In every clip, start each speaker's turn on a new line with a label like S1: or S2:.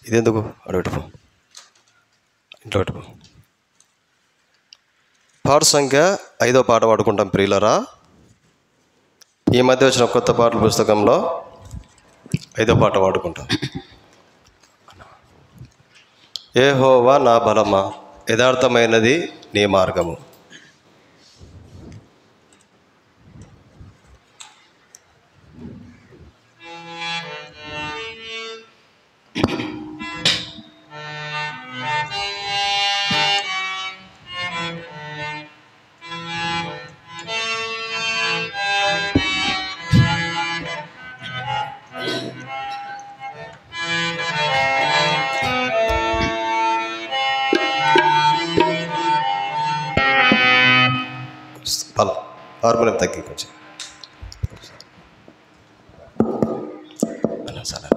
S1: ఇదెందుకు అడుగుపో ఇంట్లో పెట్టుకో. పాట సంఖ్య 5వ పాట పాడుకుంటాం ప్రియులరా. ఈ మధ్య వచ్చిన కొత్త పాటల పుస్తకంలో 5వ పాట పాడుకుంటాం. యెహోవా నా బలమా, యథార్థమైనది నీ మార్గము. హార్మోనియం తగ్గి కొంచెం సరే.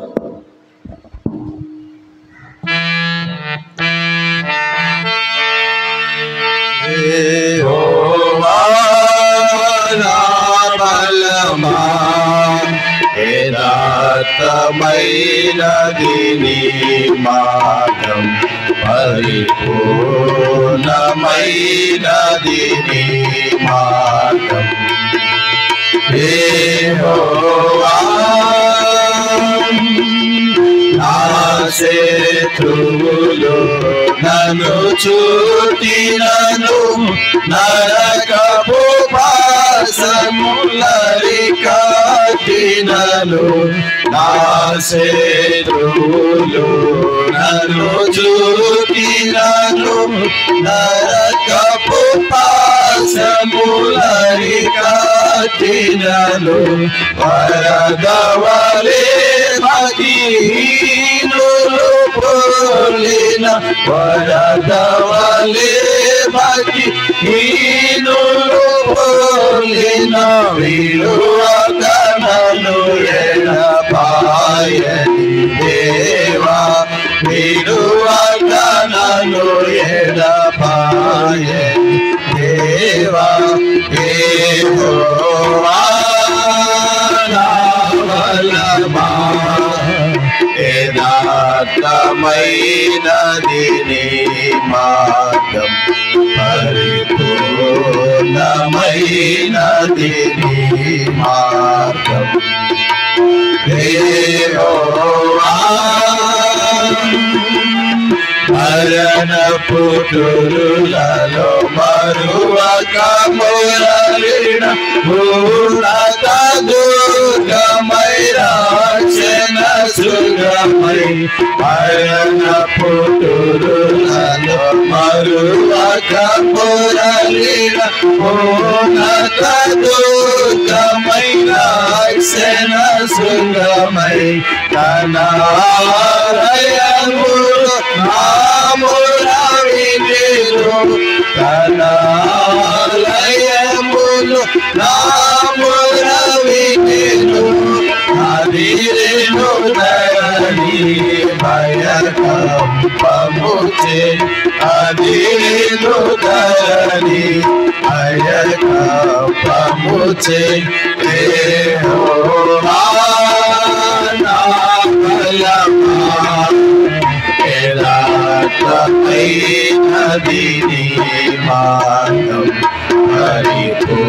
S2: యెహోవా నా బలమా, యథార్థమైనది నీ మార్గం, పరిపూర్ణమైనది నీ మార్గం. యెహోవా నా శత్రువులు నన్ను చుట్టినను, నరకపు పాశములరి కట్టినను. నా శత్రువులు నన్ను చుట్టినను, నరకపు పాశములరి కట్టినను. వరదవలే భక్తిహీనులు పొర్లిన, వరదవలే భక్తిహీనులు పొర్లిన. విలువక నన్ను ఎడబాయని దేవా, విలువక నన్ను ఎడబాయని దేవా. యెహోవా నా బలమా, యథార్థమైనది నీ మార్గం, పరిపూర్ణమైనది నీ మార్గం. యెహోవా మరణపు తురులలో మరువక మొరలిన, ఉన్నత దుర్గమై రక్షణ శృంగమై. మరణపు తురులలో మరువక మొరలిన, ఉన్నత దుర్గమై రక్షణ శృంగమై. తన ఆలయములో నామురవినిరు, తన ఆలయములో నామురవినిరు. అదిరేను ధరణి భయకంపముచే, అదిరేను ధరణి భయకంపముచే. యెహోవా నా బలమా, యథార్థమైనది నీ మార్గం, పరిపూర్ణమైనది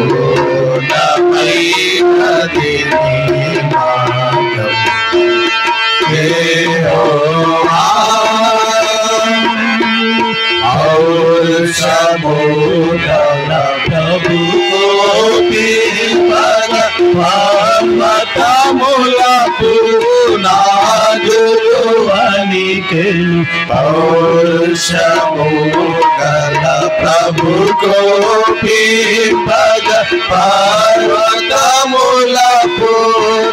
S2: నీ మార్గం. యెహోవా సముద్ర ప్రభు పర్వతములకు నాదులు వణికెను. పౌరుషము గల ప్రభు కోపింపగ పర్వతములకు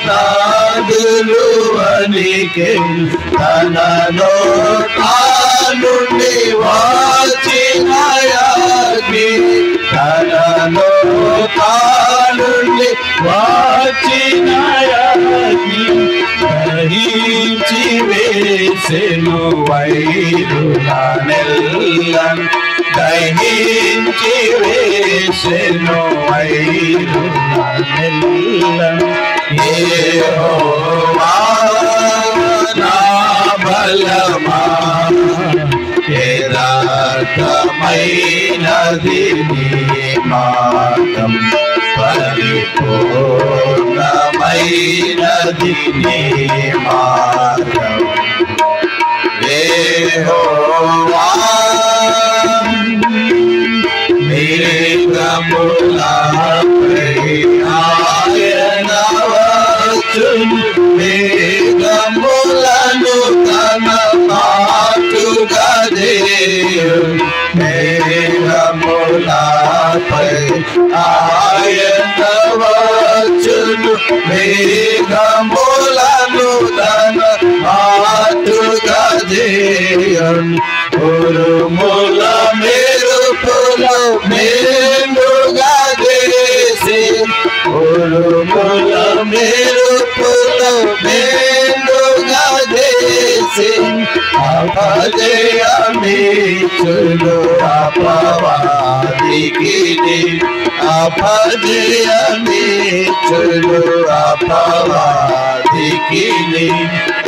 S2: నాదులు వణికెను. తన నోట నుండి వచ్చిన అగ్ని, తన నోట నుండి వచ్చిన అగ్ని గ్రహించి చేసెను వైరులనెల్లను దహించి వేసెను వైరులనెల్లను యెహోవా నా బలమా యథార్థమైనది నీ మార్గం పరిపూర్ణమైనది నీ మార్గం యెహోవా మేఘములపై ఆయన వచ్చును మేఘములను తన మాటుగా దేవుడు మేఘములపై ఆయన వచ్చును మేఘములను తన మాటుగా దేవుడు ఉరుముల మెరుపులు మేలుగా చేసి ఉరుముల మెరుపులు మేలుగా చేసి అపజయమిచ్చును అపవాదికి అపజయమిచ్చును అపవాదికి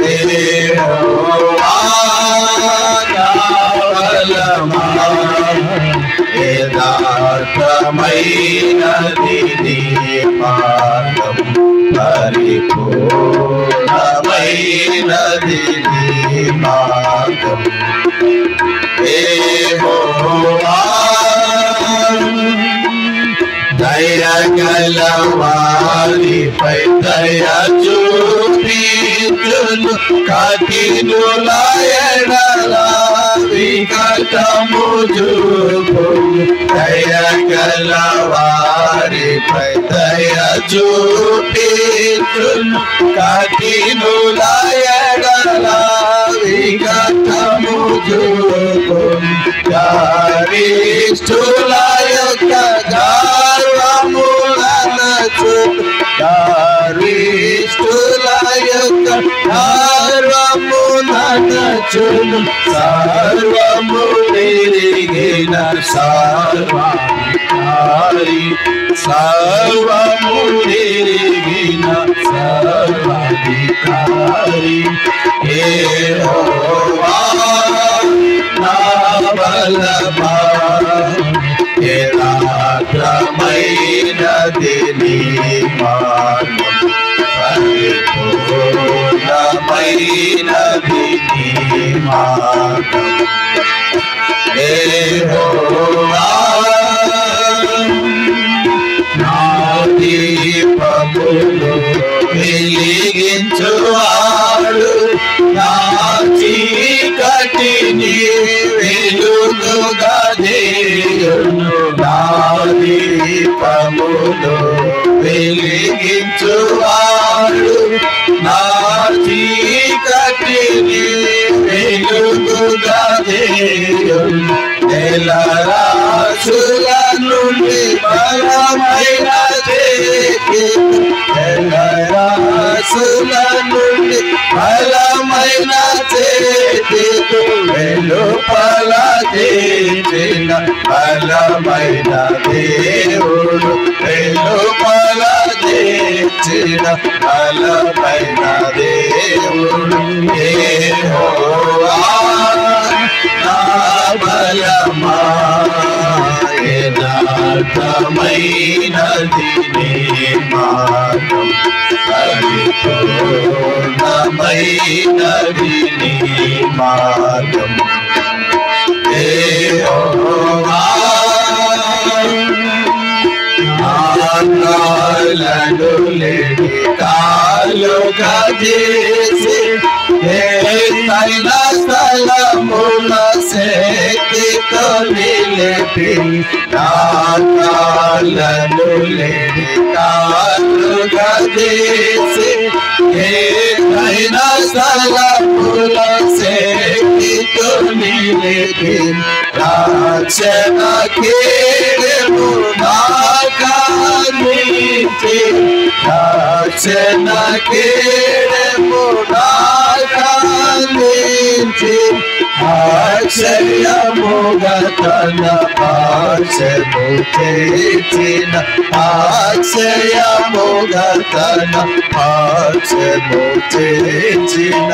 S2: యెహోవా నా బలమా యథార్థమైనది నీ మార్గం పరిపూర్ణమైనది నీ మార్గం యెహోవా దయగల వారిపై దయ చూపించును కఠినుల ఎడల వికటము చూపును దయగల వారిపై దయ చూపించును కఠినుల ఎడల వికటము చూపును గరిష్ఠుల యొక్క గర్వములను గరిష్ఠుల యొక్క గర్వములను సర్వము తిరిగిన సర్వాధికారి సర్వము తిరిగిన సర్వాధికారి యెహోవా నా బలమా యథార్థమైనది నీ మార్గం పరిపూర్ణమైనది నీ మార్గం యెహోవా నా దీపములు వెలిగించువాడు నా చీకటిని వెలుగుగా చేయును నా దీపములు వెలిగించువాడు నా చీకటిని వెలుగుగా చేయును తెల్లరాశుల నుండి బలమైన చేతి తెల్లరాశుల నుండి బలమైన చేతి వెలుపల చేసిన బలమైన దేవుడు వెలుపల చేసిన బలమైన దేవుడు యెహోవా నా బలమా యథార్థమైనది నీ మార్గం పరిపూర్ణమైనది నీ మార్గం యెహోవా కాళ్ళను లేడి కాలుగా చేసి ఎత్తైన స్థలముల శక్తితో నిలిపి నా కాళ్ళను లేడి కాలుగా చేసి ఎత్తైన స్థలముల శక్తితో నిలిపి రక్షణ కేడము నాకానిచి రక్షణ కేడము నాకానిచి అక్షయముగా తన పాశము చేసిన అక్షయముగా తన పాశము చేసిన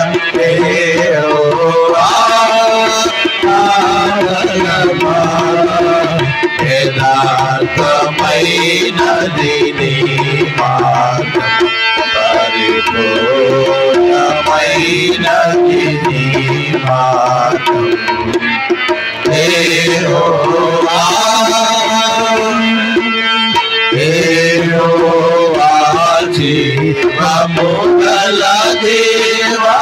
S2: యథార్థమైనది నీ మార్గం పరిపూర్ణమైనది నీ మార్గం జీవముగల దేవా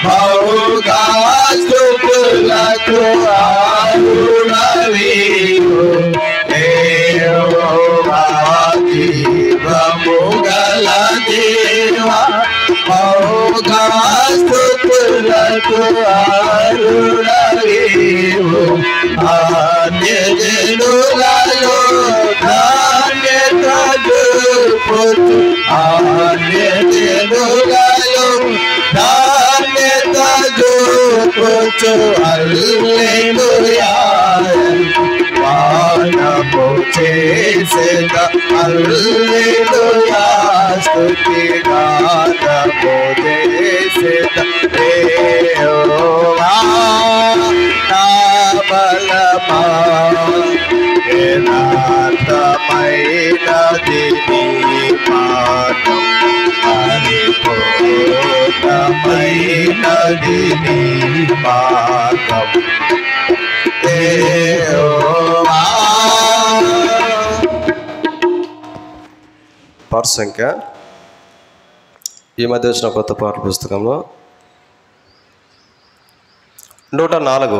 S2: బహుగా స్తుతులకు ఆరుణవీవు జీవముగల దేవా బహుగా స్తుతులకు ఆరుణవీవు అన్యజనులలో ధాన్యత చూపుచు అన్యజనులలో ధాన్యత చూపుచు హల్లెలూయా వానము చేసేద హల్లెలూయా స్తుతి గానము చేసేద యెహోవా నా బలమా యథార్థమైనది నీ మార్గం పరిపూర్ణమైనది నీ మార్గం
S1: పాట సంఖ్య ఈ మధ్య వచ్చిన కొత్త పాటల పుస్తకంలో 104.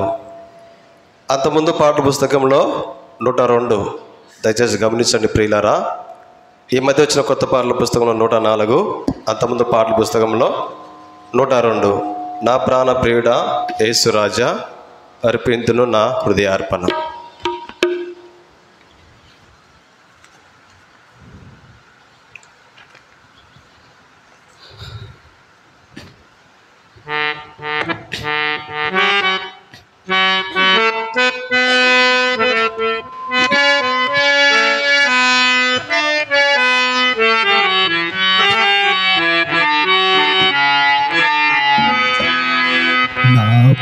S1: అంతకుముందు పాటల పుస్తకంలో 102. దయచేసి గమనించండి ప్రియులారా. ఈ మధ్య వచ్చిన కొత్త పాటల పుస్తకంలో 104. అంతకుముందు పాటల పుస్తకంలో 102. నా ప్రాణ ప్రియుడా యేసురాజా అర్పింతును నా హృదయార్పణ.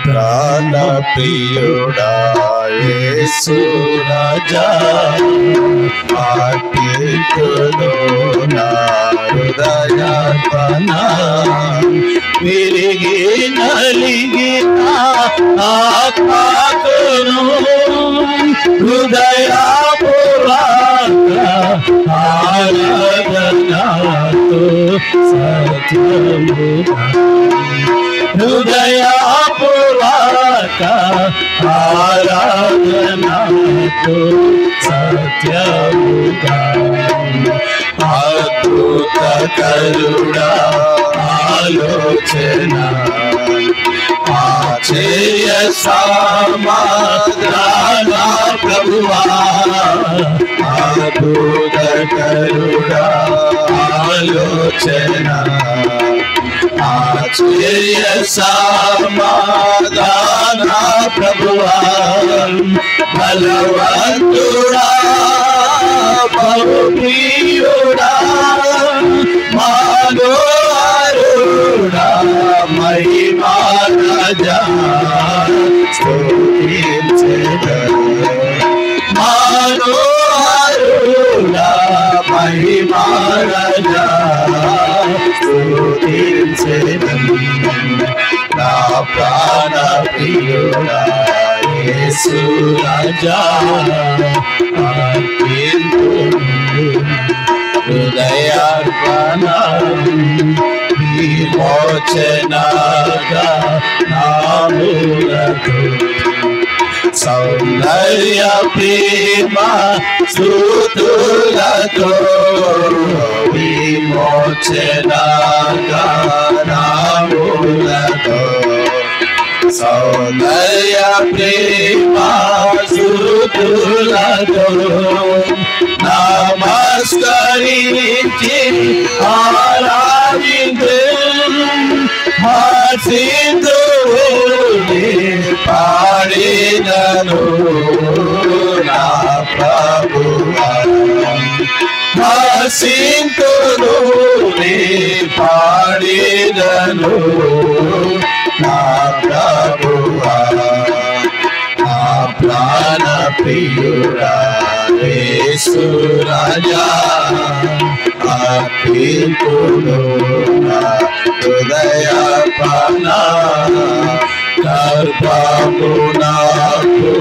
S2: ప్రాణ ప్రియుడా యేసు రాజా అర్పింతును నా హృదయార్పణ విరిగి నలిగిన ఆత్మకును హృదయపూర్వక ఆరాధనతో సత్యముగా హృదయపూర్వక ఆరాధనతో సత్యముగా అద్భుత కరుణా ఆలోచన ఆశ్చర్య సమాధాన ప్రభువా అద్భుత కరుణా ఆలోచన ఆశ్చర్య సమాధాన ప్రభువా బలవంతుడా బహుప్రియుడా మనోహరుడా మహిమా రాజా స్తుతించెదను మనోహరుడా మహిమా రాజా స్తుతించెదను నా ప్రాణ ప్రియుడా యేసు రాజా అర్పింతును హృదయార్పణ విమోచనగా నాములతో సౌందర్య ప్రేమ స్తుతులతో విమోచనగా నాములతో సౌందర్య ప్రేమ స్తుతులతో నమస్కరించి ఆరాధించు హర్షించు పాడినను నా ప్రభువా హసింతును నీ పాడినను నా ప్రభువా నా ప్రాణ ప్రియుడా యేసు రాజా అర్పింతును నా హృదయార్పణ గర్భము నాకు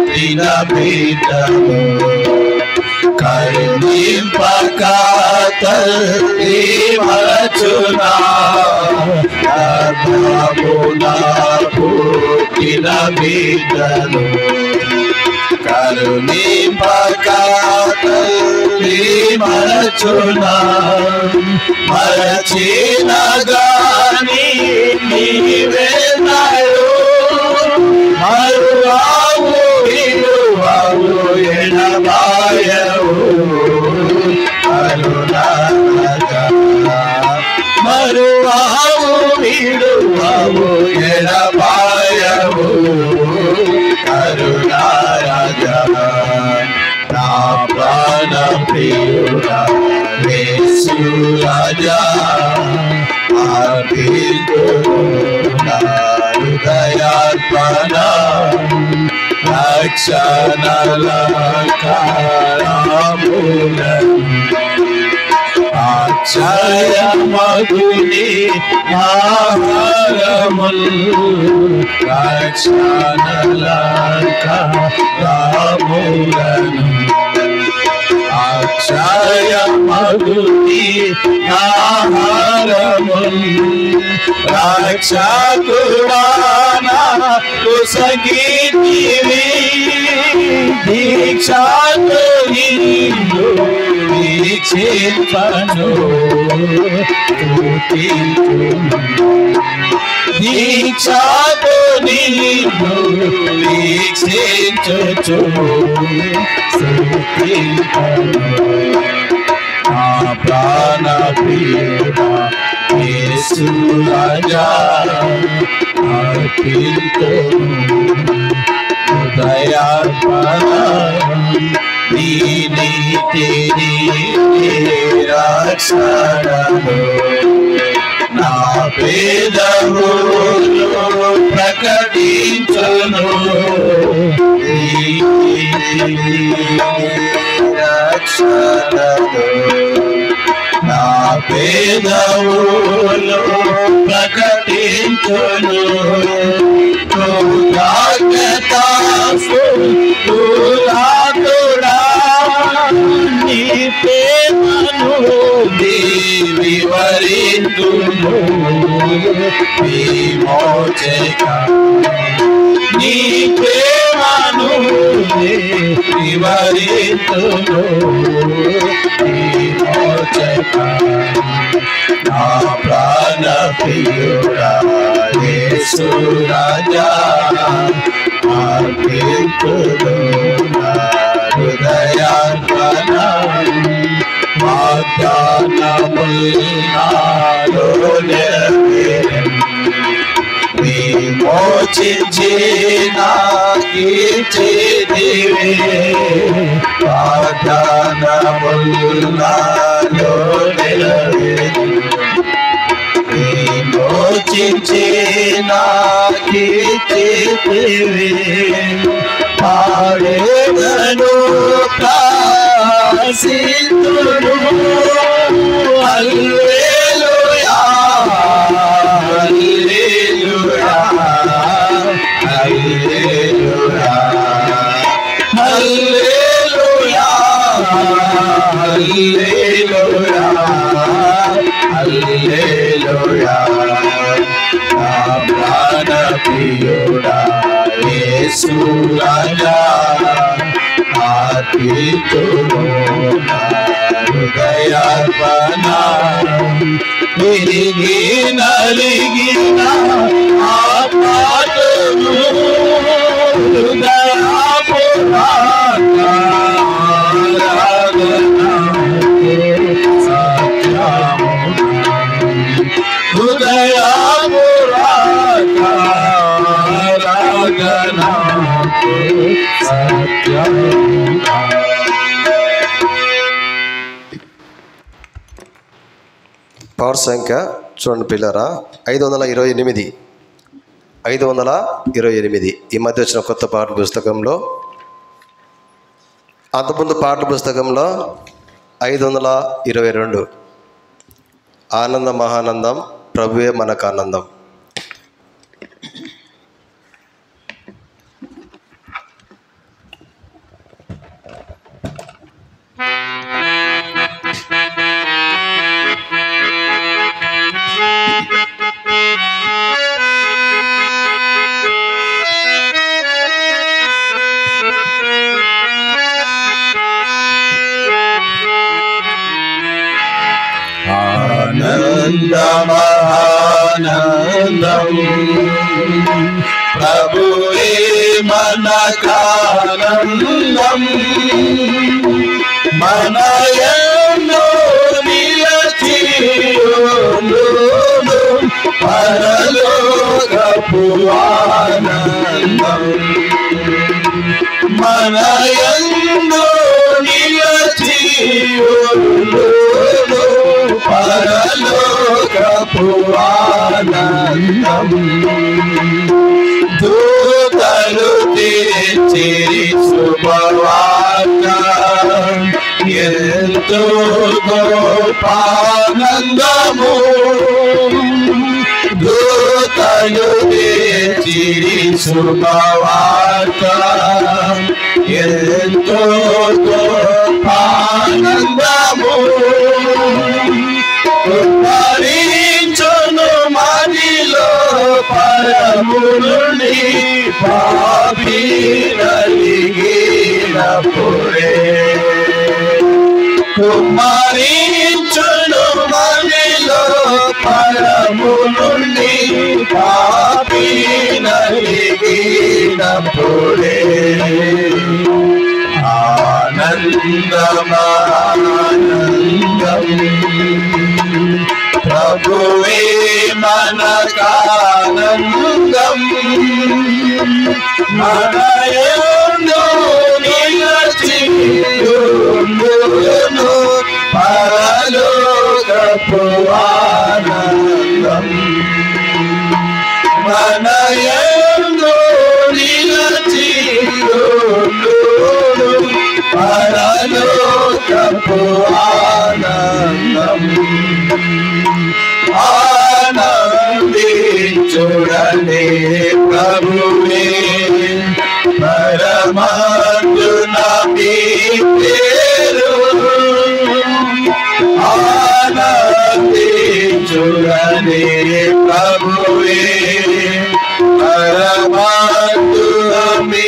S2: దినబిడ్డము కరుణింపక తల్లి మరచునా గర్భము నాకు దినబిడ్డను కరుణింపక తల్లి మరచునా మరచిన గాని నీవేనాయో మరువావు విలువావు ఎడబాయవు అరుణాగా మరువావు విలువావు ఎడబాయవు కరుణారాజా నా ప్రాణ ప్రియుడా యేసు రాజా అర్పింతును నా హృదయార్పణ రక్షణల కారములను అక్షయమగుని ఆహారముల్ రక్షణల కారములను అక్షయమగుని ఆహారముల్ రక్షకుడానా కుసగీతివి దీక్షతో నిన్ను దీక్షింపను దీక్షతో నిన్ను దీక్షించుచు నా ప్రాణ ప్రియుడా యేసు రాజా అర్పింతును హృదయార్పణ నీ నీతి రక్షణను నా పేదవులు ప్రకటించును రక్షణను నా పేదవులు ప్రకటించును నీ ప్రేమను వివరింతును విమోచక నీ ప్రేమను వివరింతును విమోచక నా ప్రాణ ప్రియుడా యేసు రాజా అర్పింతును నా హృదయార్పణ వాగ్దానములు నాలో నెరవేరెను విమోచించి నాకిచ్చితివి వాగ్దానములు నాలో నెరవేరెను విమోచించి నాకిచ్చితివి పాడేదను ప్రాసితును హల్లెలూయా హల్లెలూయా హల్లెలూయా హల్లెలూయా హల్లెలూయా హల్లెలూయా నా ప్రాణ ప్రియుడా యేసు రాజా అర్పింతును నా హృదయార్పణ విరిగి నలిగిన ఆత్మను హృదయాపురాణ సత్యముగా.
S1: పవర్ సంఖ్య చూడండి పిల్లరా, 528. 528 ఈ మధ్య వచ్చిన కొత్త పాటల పుస్తకంలో. అంతకుముందు పాటల పుస్తకంలో 522. ఆనందం మహానందం ప్రభువే మనకు ఆనందం.
S2: ఆనందమహానందం ప్రభువే మనకానందం. మనయందు నిలచియుండు పరలోకపు ఆనందం. మనయందు నిలచియుండు పరలోకపు ఆనందం. దూతలు తెచ్చిరి శుభవార్త, ఎంతో గొప్పానందము. దూతలు తెచ్చిరి శుభవార్త, ఎంతో గొప్పానందము. కుమ్మరించును మదిలో పరముని పాపి నలిగినప్పుడే. కుమ్మరించును మదిలో పరముని పాపి నలిగినప్పుడే. ఆనందమానందం ప్రభువే మనకానందం. మనయందు నిలచియుండును పరలోకపు ఆనందం. మనయందు నిలచియుండును పరలోకపు ఆనందం. ఆనందించుడనే ప్రభువే పరమాత్మ మీ పేరు. ఆనందించుడనే ప్రభువే పరమాత్మ మీ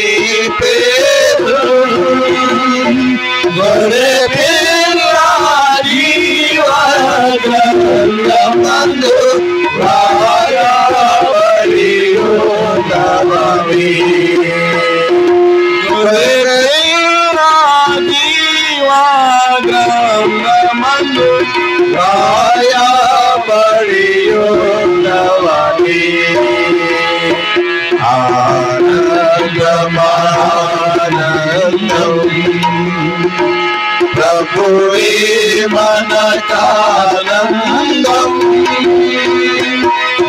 S2: పేరు. గొర్రె పిల్ల జీవగ్రంథమందు రాయబడియున్నవి. గొర్రె పిల్ల జీవగ్రంథమందు రాయబడియున్నవి. ఆనందమానందం ప్రభువే మనకానందం.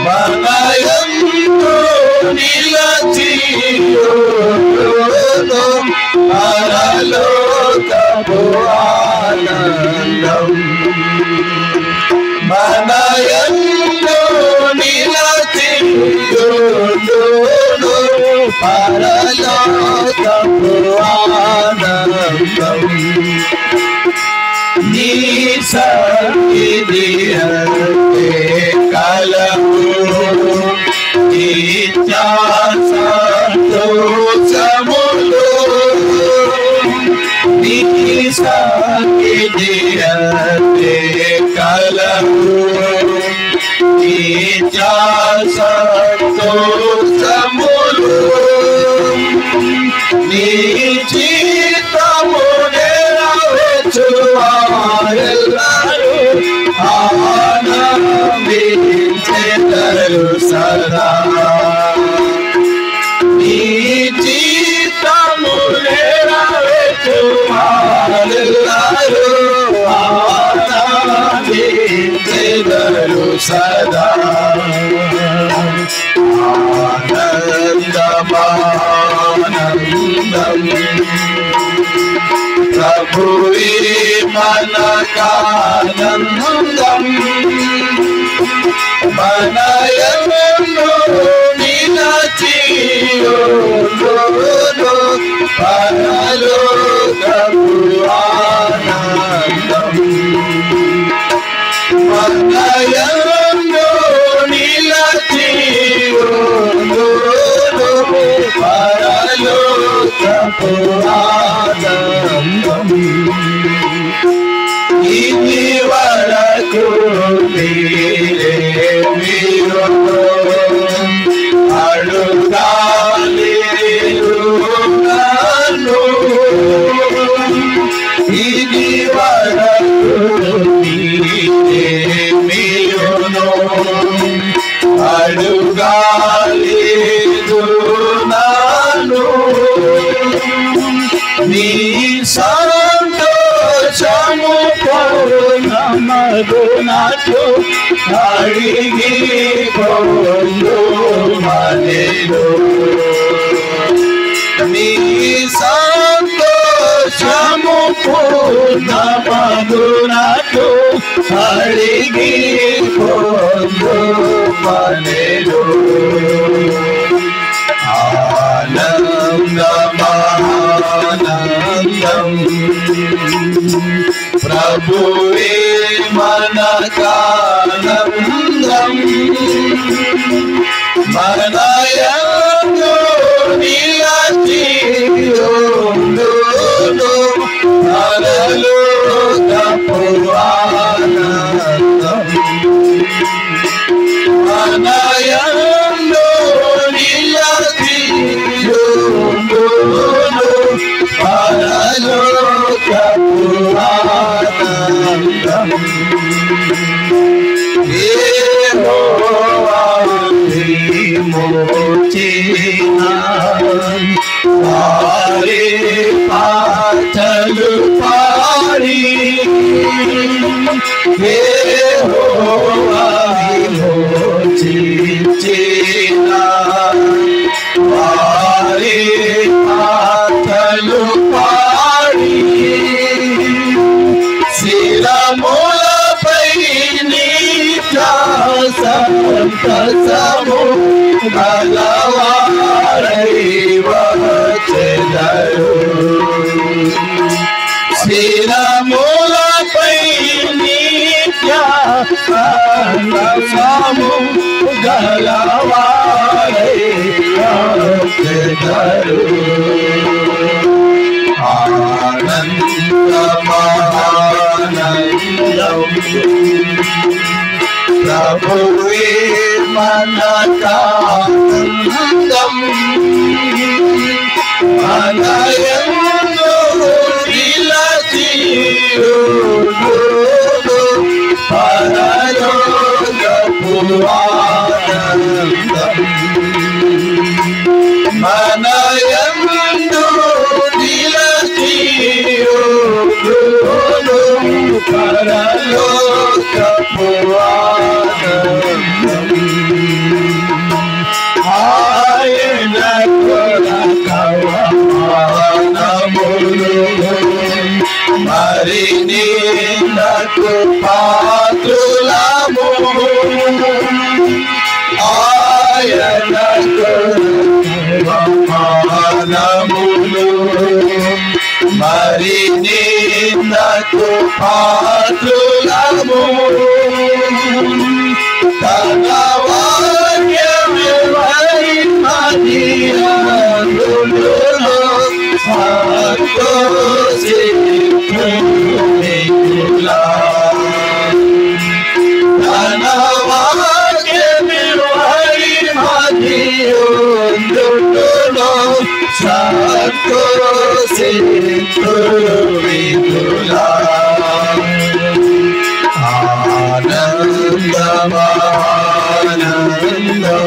S2: మనయందు నిలచియుండును పరలోకపు ఆనందం. మనయందు నిలచియుండును పరలోకపు ఆనందం. నీ సన్నిధియందే కలవు నిత్య సంతోషములు. నీ సన్నిధియందే కలవు నిత్య సంతోషములు. నీ చిత్తము నెరవేర్చువారెల్లరూ ఆనందించెదరు సదా. నీ చిత్తము ప్రభువే మనకానందం మనయమును నిలచియుండును పరలోకపు ఆనందం మనయమును నిలచియుండును పరలోకపు ఆనందం ఇది వరకు మీరే మీరు అడుగాలేరు నన్ను ఇది వరకు మీరే మీరు అడుగాలేరు నన్ను నీ సంతోషము పూర్ణమగునట్లు అడిగి పొందుమనెను నీ సంతోషము పూర్ణమగునట్లు అడిగి పొందుమనెను ఆనందమానందం ప్రభువే మనకానందం మనయందు నిలచియుండును పరలోకపు ఆనందం మనయందు నిలచియుండును పరలోకపు ఆనందం యెహోవా విమోచన వారి పాటలు పాడి యెహోవా విమోచన వారి పాటలు పాడి శిరములపై సంతసము గలవారై వచ్చెదరు శిరములపై నిత్య సంతసము గలవారై వచ్చెదరు ఆనందమానందం ప్రభువే మనకానందం మనయందు నిలచియుండును పరలోకపు ఆనందం మనయందు నిలచియుండును పరలోకపు ఆనందం ఆయన కొరకవమానములు మరి నీకు పాత్రులము ఆయన కొరకవమానములు మరి నీకు పాత్రులము తన వాక్యమివరి మదియందులో సంతోషించుమిలా తన వాక్యమివరి మదియందులో సంతోషించుమిలా ఆనందమానందం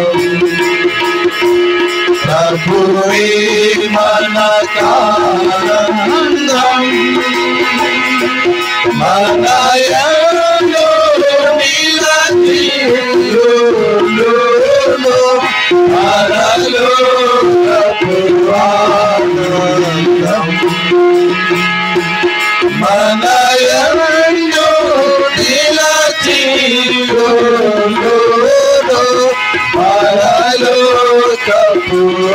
S2: ప్రభువే మనకానందం మనయందు నిలచియుండును పరలోకపు మనయందు నిలచియుండు పరలోకపు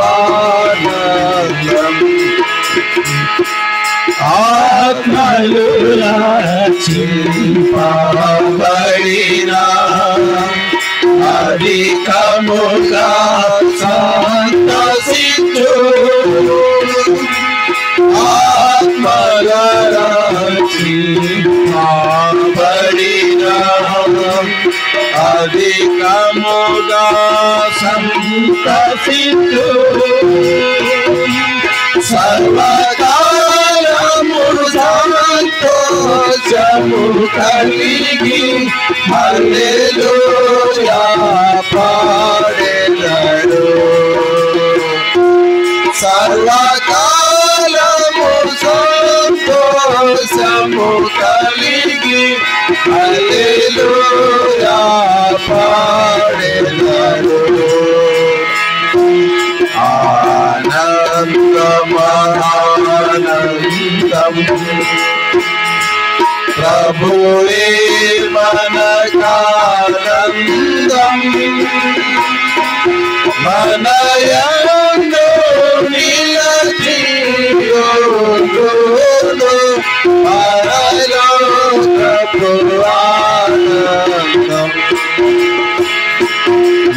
S2: ఆనందం. ఆత్మలు రక్షింపబడిన అధికముగా సంతసించు ఆత్మల రక్షింపబడిన అధికముగా సంతసించు సర్వకాలము సంతోషము కలిగి హల్లెలూయా పాడెదరు. సర్వకాలము సంతోషము కలిగి హల్లెలూయా పాడెదరు. ఆనందమానందం ప్రభువే మనకానందం. మనయందు నిలచియుండు పరలోకపు ఆనందం.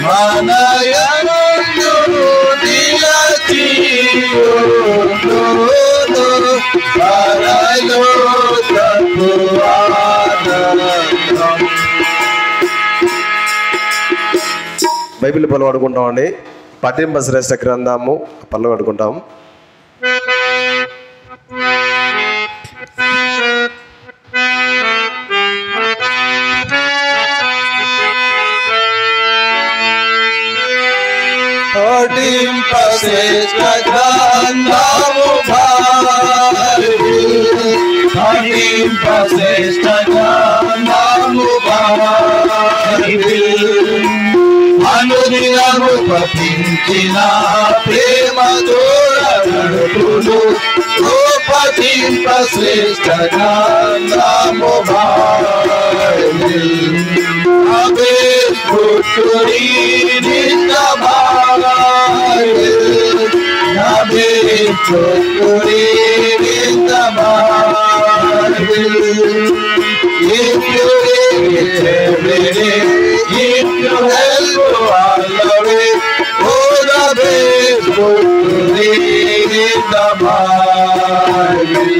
S2: మనయందు నిలచియుండు పరలోకపు ఆనందం.
S1: బైబిల్ పనులు పడుకుంటామండి. పఠింప శ్రేష్ఠ గ్రంథము పనులు పడుకుంటాం.
S2: పఠింప శ్రేష్ఠ గ్రంథము పఠింప శ్రేష్ఠ గ్రంథము అనుదినము పఠించిన ప్రేమ దూరడుపులు పఠింప శ్రేష్ఠ గ్రంథము అబే పుట్టుడి అబే పుట్టుడి if you help all the way, oh the best book to read in the Bible.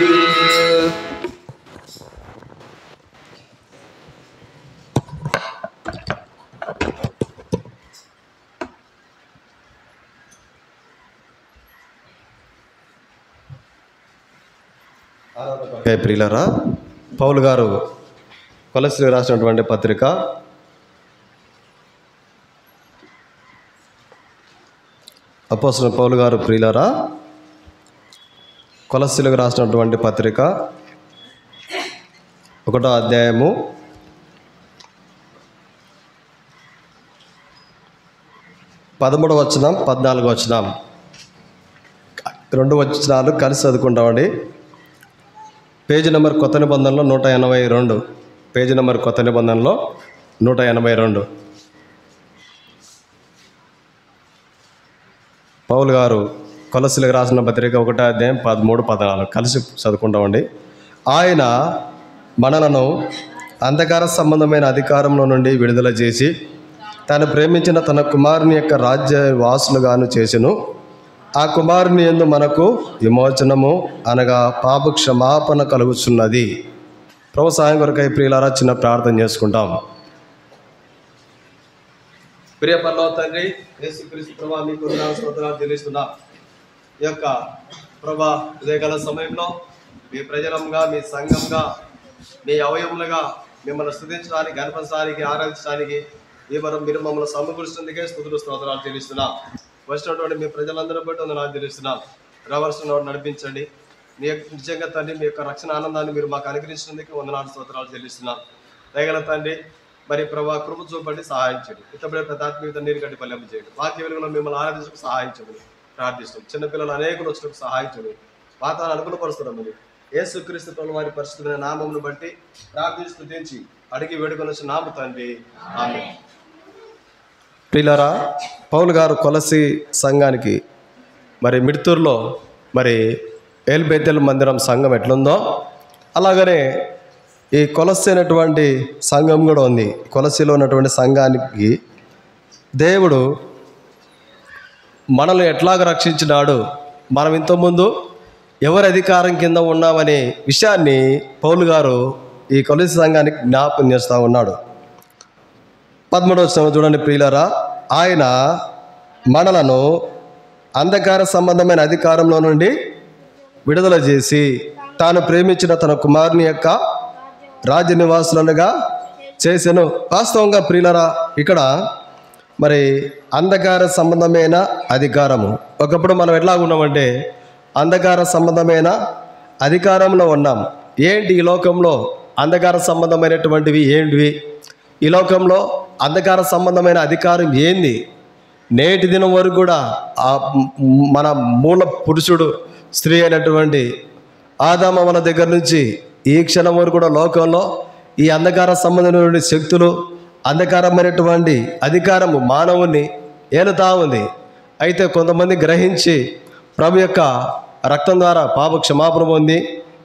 S1: ప్రియులారా, పౌలు గారు కొలస్సీలకు రాసినటువంటి పత్రిక అపోస్తలుడైన పౌలు గారు ప్రియులారా కొలస్సీలకు రాసినటువంటి పత్రిక 1వ అధ్యాయము 13వ వచనం 14వ వచనం 2 వచనాలు కలిసి చదువుకుంటామండి. పేజీ నెంబర్ కొత్త నిబంధనలో 182. పేజీ నెంబర్ కొత్త నిబంధనలో 182. పౌలు గారు కొలస్సీలకు రాసిన పత్రిక 1వ అధ్యాయం 13, 14 కలిసి చదువుకుంటామండి. ఆయన మనలను అంధకార సంబంధమైన అధికారంలో నుండి విడుదల చేసి తాను ప్రేమించిన తన కుమారుని యొక్క రాజ్య వాసులుగాను చేసెను. ఆ కుమారుని యందు మనకు విమోచనము అనగా పాప క్షమాపణ కలుగుచున్నది. ప్రభు సాయం కొరకై ప్రియులారా చిన్న ప్రార్థన చేసుకుంటాం. ప్రియ పరలోక తండ్రి యేసుక్రీస్తు ప్రభువా మీకు వందనాలు స్తోత్రాలు చెల్లిస్తున్నాం. ఈ యొక్క ప్రభా ఉదయకాల సమయంలో మీ ప్రజలంగా మీ సంఘంగా మీ అవయములుగా మిమ్మల్ని స్తుతించడానికి గణపరచడానికి ఆరాధించడానికి మీరు మమ్మల్ని సమకూర్చినందుకే స్తుతులు స్తోత్రాలు చెల్లిస్తున్నాం. వచ్చినటువంటి మీ ప్రజలందరూ బట్టి వందనాలు చెల్లిస్తున్నాం. రావాల్సిన నడిపించండి. మీ యొక్క నిజంగా తండ్రి మీ యొక్క రక్షణ ఆనందాన్ని మీరు మాకు అనుగ్రహించినందుకు వందనాలు స్తోత్రాలు చెల్లిస్తున్నాం. దయగల తండ్రి మరి ప్రభా కృప చూపండి, సహాయించండి. ఇతబడే ప్రతాత్మీయత నీరు కట్టి పల్లెంపు చేయండి. వాక్య వెలుగులో మిమ్మల్ని ఆరాధించడానికి సహాయించండి ప్రార్థిస్తాం. చిన్నపిల్లలు అనేకులు వచ్చినప్పుడు సహాయించండి. వాతావరణం అనుకూలపరుస్తున్నాం. యేసుక్రీస్తు ప్రభువు వారి పరిశుద్ధమైన నామమును బట్టి ప్రార్థించి స్తుతించి అడిగి వేడుకొనొచ్చు నామ తండ్రి, ఆమేన్. ప్రియులారా, పౌలు గారు కొలసి సంఘానికి మరి మిడ్తూరులో మరి ఎల్ బేతెల్ మందిరం సంఘం ఎట్లుందో అలాగనే ఈ కొలసి అనేటువంటి సంఘం కూడా ఉంది. కొలసిలో ఉన్నటువంటి సంఘానికి దేవుడు మనల్ని ఎట్లాగ రక్షించినాడు, మనం ఇంతకుముందు ఎవరి అధికారం కింద ఉన్నామనే విషయాన్ని పౌలు గారు ఈ కొలసి సంఘానికి జ్ఞాపకం చేస్తూ ఉన్నాడు. 13వ వచనం చూడండి ప్రియులారా. ఆయన మనలను అంధకార సంబంధమైన అధికారంలో నుండి విడుదల చేసి తాను ప్రేమించిన తన కుమారుని యొక్క రాజ్య నివాసులుగా చేసెను. వాస్తవంగా ప్రియులారా, ఇక్కడ మరి అంధకార సంబంధమైన అధికారము, ఒకప్పుడు మనం ఎట్లా ఉన్నామంటే అంధకార సంబంధమైన అధికారంలో ఉన్నాం. ఏంటి ఈ లోకంలో అంధకార సంబంధమైనటువంటివి ఏంటివి? ఈ లోకంలో అంధకార సంబంధమైన అధికారం ఏంది? నేటి దినం వరకు కూడా మన మూల పురుషుడు స్త్రీ అయినటువంటి ఆదామవల దగ్గర నుంచి ఈ క్షణం వరకు కూడా లోకంలో ఈ అంధకార సంబంధమైన శక్తులు, అంధకారమైనటువంటి అధికారము మానవుని ఏలుతా ఉంది. అయితే కొంతమంది గ్రహించి ప్రభు యొక్క రక్తం ద్వారా పాప క్షమాపణ పొంది